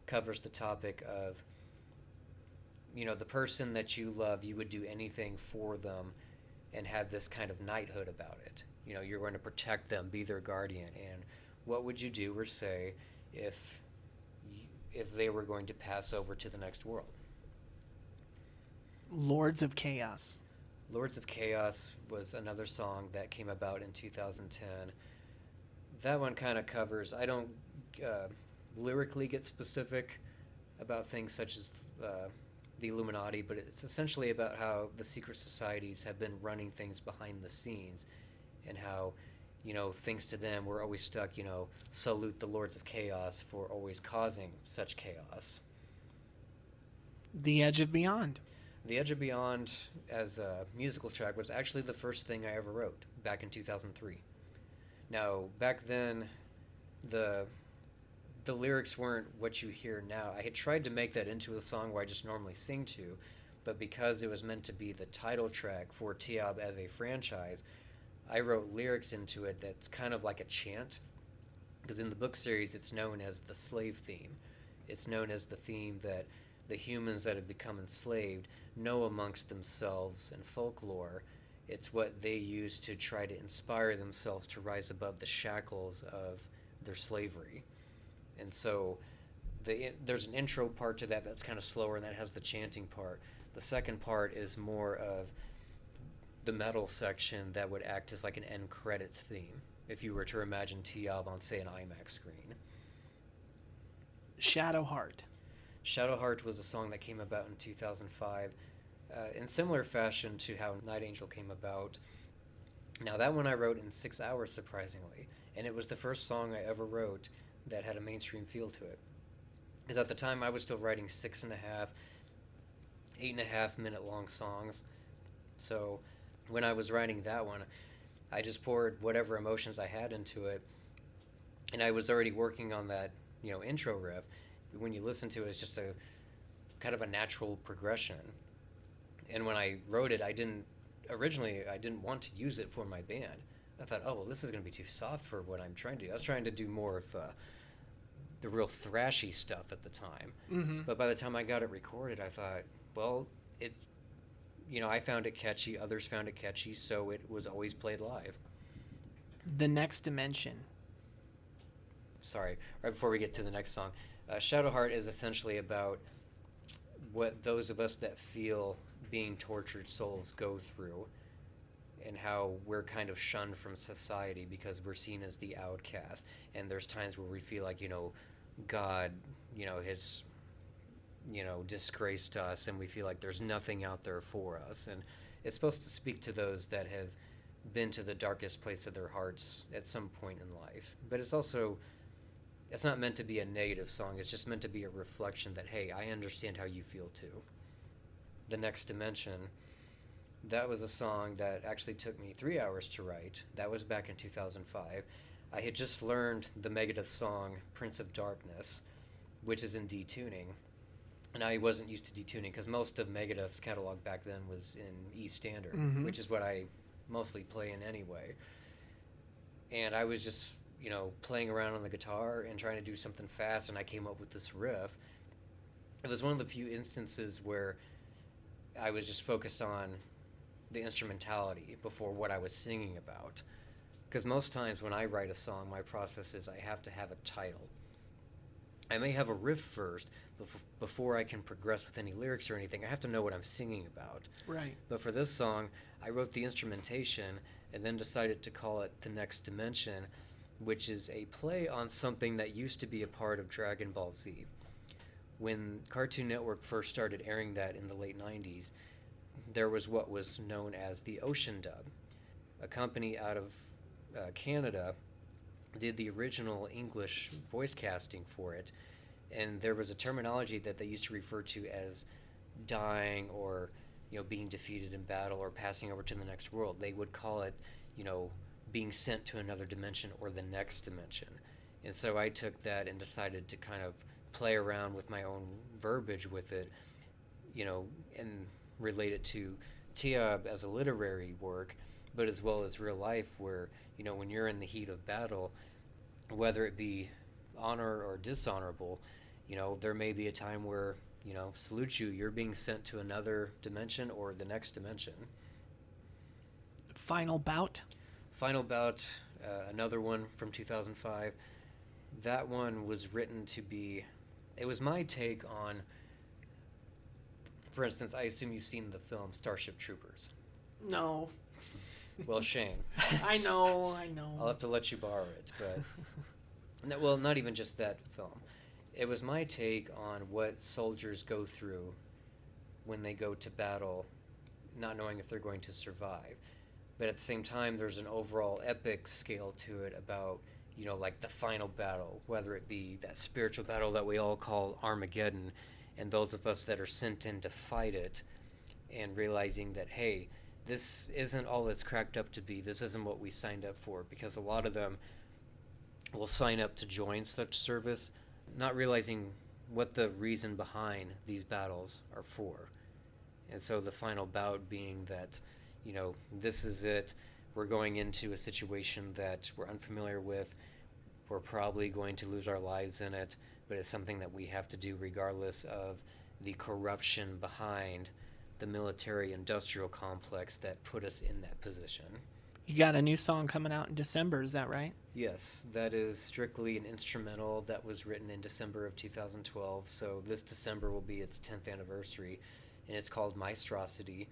covers the topic of, the person that you love, you would do anything for them and have this kind of knighthood about it. You're going to protect them, be their guardian. And what would you do or say if they were going to pass over to the next world? Lords of Chaos. Lords of Chaos was another song that came about in 2010. That one kind of covers, I don't lyrically get specific about things such as the Illuminati, but it's essentially about how the secret societies have been running things behind the scenes, and how, thanks to them, we're always stuck, salute the Lords of Chaos for always causing such chaos. The Edge of Beyond. The Edge of Beyond, as a musical track, was actually the first thing I ever wrote back in 2003. Now, back then, the lyrics weren't what you hear now. I had tried to make that into a song where I just normally sing to, but because it was meant to be the title track for Tiob as a franchise, I wrote lyrics into it that's kind of like a chant, because in the book series it's known as the slave theme. It's known as the theme that the humans that have become enslaved know amongst themselves in folklore. It's what they use to try to inspire themselves to rise above the shackles of their slavery. And so there's an intro part to that that's kind of slower, and that has the chanting part. The second part is more of the metal section that would act as like an end credits theme, if you were to imagine Tiob on, say, an IMAX screen. Shadowheart. Shadowheart was a song that came about in 2005, in similar fashion to how Night Angel came about. Now, that one I wrote in 6 hours, surprisingly, and it was the first song I ever wrote that had a mainstream feel to it. Because at the time, I was still writing 6.5, 8.5 minute long songs. So when I was writing that one, I just poured whatever emotions I had into it, and I was already working on that, intro riff. When you listen to it, it's just a kind of a natural progression. And when I wrote it, I didn't want to use it for my band. I thought, oh, well, this is going to be too soft for what I'm trying to do. I was trying to do more of the real thrashy stuff at the time. Mm-hmm. But by the time I got it recorded, I thought, well, I found it catchy, others found it catchy, so it was always played live. The Next Dimension. Sorry, right before we get to the next song. Shadowheart is essentially about what those of us that feel being tortured souls go through, and how we're kind of shunned from society because we're seen as the outcast. And there's times where we feel like, God, has, disgraced us, and we feel like there's nothing out there for us. And it's supposed to speak to those that have been to the darkest place of their hearts at some point in life. But it's not meant to be a negative song. It's just meant to be a reflection that, hey, I understand how you feel too. The Next Dimension, that was a song that actually took me 3 hours to write. That was back in 2005. I had just learned the Megadeth song Prince of Darkness, which is in D tuning. And I wasn't used to D tuning because most of Megadeth's catalog back then was in E standard, which is what I mostly play in anyway. And I was just, playing around on the guitar and trying to do something fast, and I came up with this riff. It was one of the few instances where I was just focused on the instrumentality before what I was singing about. Because most times when I write a song, my process is I have to have a title. I may have a riff first, but before I can progress with any lyrics or anything, I have to know what I'm singing about. Right. But for this song, I wrote the instrumentation and then decided to call it The Next Dimension, which is a play on something that used to be a part of Dragon Ball Z. When Cartoon Network first started airing that in the late 90s, there was what was known as the Ocean Dub. A company out of Canada did the original English voice casting for it, and there was a terminology that they used to refer to as dying or being defeated in battle or passing over to the next world. They would call it being sent to another dimension or the next dimension. And so I took that and decided to kind of play around with my own verbiage with it, and relate it to Tiab as a literary work, but as well as real life where, when you're in the heat of battle, whether it be honor or dishonorable, there may be a time where, salute you, you're being sent to another dimension or the next dimension. Final Bout. Final Bout, another one from 2005. That one was written to be, it was my take on, for instance, I assume you've seen the film Starship Troopers. No. Well, shame. I know. I'll have to let you borrow it, but no, well, not even just that film. It was my take on what soldiers go through when they go to battle, not knowing if they're going to survive. But at the same time, there's an overall epic scale to it about, like the final battle, whether it be that spiritual battle that we all call Armageddon, and those of us that are sent in to fight it, and realizing that, hey, this isn't all it's cracked up to be. This isn't what we signed up for, because a lot of them will sign up to join such service, not realizing what the reason behind these battles are for. And so the final bout being that, this is it. We're going into a situation that we're unfamiliar with. We're probably going to lose our lives in it, but it's something that we have to do regardless of the corruption behind the military-industrial complex that put us in that position. You got a new song coming out in December, is that right? Yes, that is strictly an instrumental that was written in December of 2012, so this December will be its 10th anniversary, and it's called Maestrosity.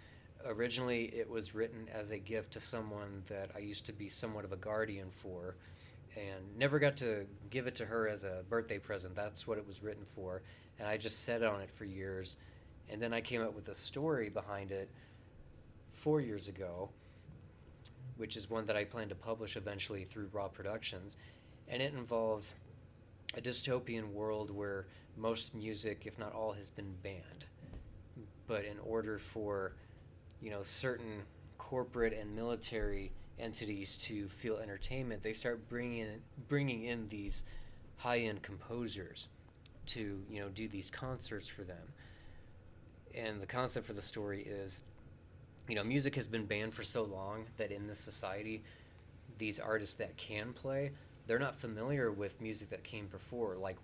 Originally, it was written as a gift to someone that I used to be somewhat of a guardian for, and never got to give it to her as a birthday present. That's what it was written for, and I just sat on it for years, and then I came up with a story behind it 4 years ago, which is one that I plan to publish eventually through Raw Productions, and it involves a dystopian world where most music, if not all, has been banned. But in order for, certain corporate and military entities to feel entertainment, they start bringing in these high-end composers to, do these concerts for them. And the concept for the story is, music has been banned for so long that in this society, these artists that can play, they're not familiar with music that came before, like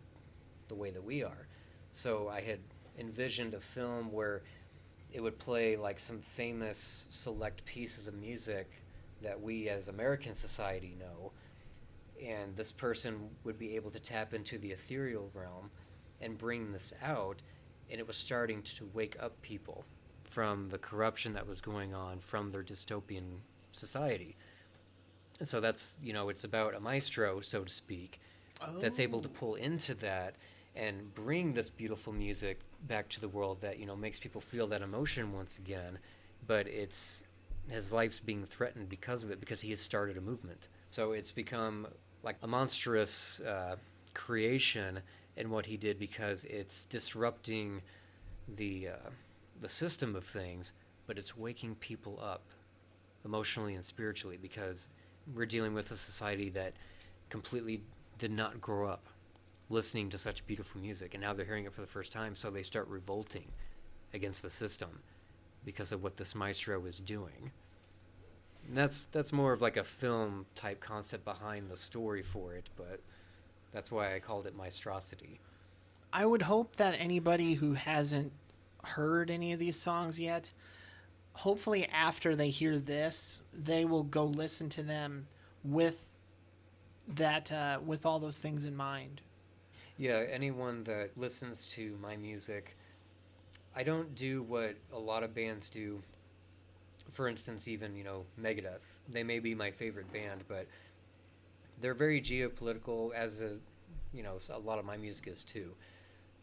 the way that we are. So I had envisioned a film where it would play like some famous select pieces of music that we as American society know, and this person would be able to tap into the ethereal realm and bring this out, and it was starting to wake up people from the corruption that was going on from their dystopian society. And so that's, it's about a maestro, so to speak, that's able to pull into that and bring this beautiful music back to the world that, makes people feel that emotion once again, but his life's being threatened because of it, because he has started a movement. So it's become like a monstrous creation in what he did, because it's disrupting the system of things, but it's waking people up emotionally and spiritually, because we're dealing with a society that completely did not grow up listening to such beautiful music, and now they're hearing it for the first time, so they start revolting against the system because of what this maestro is doing. And that's more of like a film type concept behind the story for it, but that's why I called it Maestrosity. I would hope that anybody who hasn't heard any of these songs yet, hopefully after they hear this, they will go listen to them with that with all those things in mind. Yeah, anyone that listens to my music, I don't do what a lot of bands do. For instance, even, Megadeth. They may be my favorite band, but they're very geopolitical, as a lot of my music is too.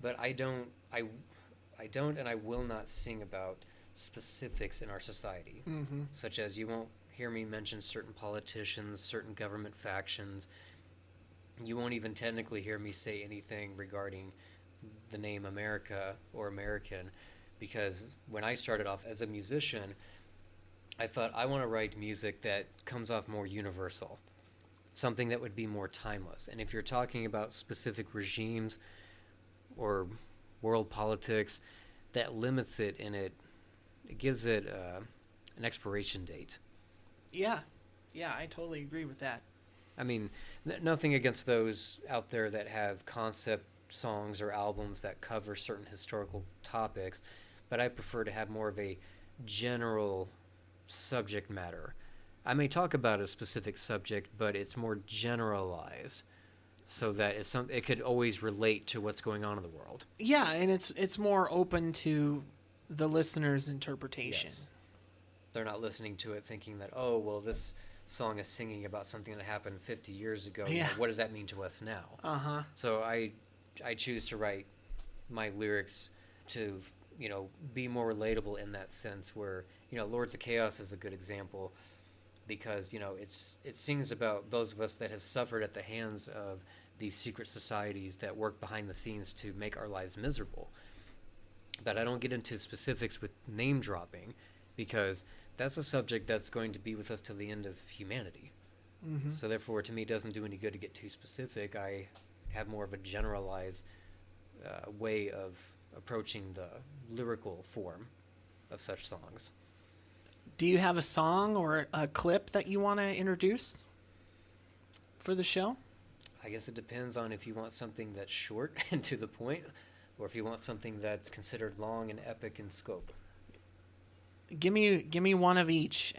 But I don't and I will not sing about specifics in our society, such as you won't hear me mention certain politicians, certain government factions. You won't even technically hear me say anything regarding the name America or American, because when I started off as a musician, I thought I want to write music that comes off more universal, something that would be more timeless. And if you're talking about specific regimes or world politics, that limits it, and it gives it an expiration date. Yeah, I totally agree with that. I mean, nothing against those out there that have concept songs or albums that cover certain historical topics, but I prefer to have more of a general subject matter. I may talk about a specific subject, but it's more generalized, so that it could always relate to what's going on in the world. Yeah, and it's more open to the listener's interpretation. Yes. They're not listening to it thinking that, oh, well, this song is singing about something that happened 50 years ago. Yeah. What does that mean to us now? Uh-huh. So I choose to write my lyrics to, be more relatable in that sense, where, Lords of Chaos is a good example, because, it sings about those of us that have suffered at the hands of these secret societies that work behind the scenes to make our lives miserable. But I don't get into specifics with name dropping, because that's a subject that's going to be with us till the end of humanity. Mm-hmm. So therefore, to me, it doesn't do any good to get too specific. I have more of a generalized way of approaching the lyrical form of such songs. Do you have a song or a clip that you want to introduce for the show? I guess it depends on if you want something that's short and to the point, or if you want something that's considered long and epic in scope. Give me one of each.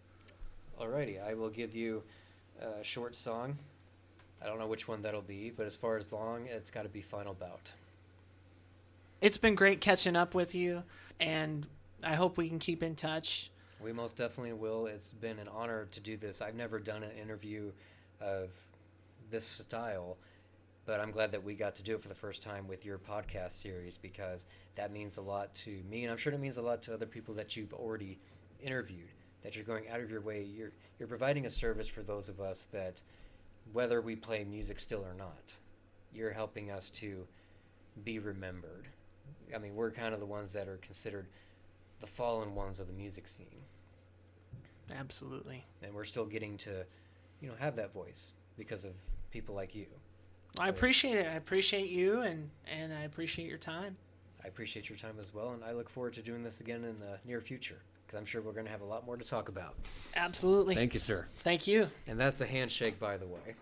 Alrighty, I will give you a short song. I don't know which one that'll be, but as far as long, it's got to be Final Bout. It's been great catching up with you, and I hope we can keep in touch. We most definitely will. It's been an honor to do this. I've never done an interview of this style, but I'm glad that we got to do it for the first time with your podcast series, because that means a lot to me, and I'm sure it means a lot to other people that you've already interviewed, that you're going out of your way. You're providing a service for those of us that, whether we play music still or not, you're helping us to be remembered. I mean, we're kind of the ones that are considered the fallen ones of the music scene. Absolutely. And we're still getting to, have that voice because of people like you. I appreciate it. I appreciate you, and I appreciate your time. I appreciate your time as well, and I look forward to doing this again in the near future, because I'm sure we're going to have a lot more to talk about. Absolutely. Thank you, sir. Thank you. And that's a handshake, by the way.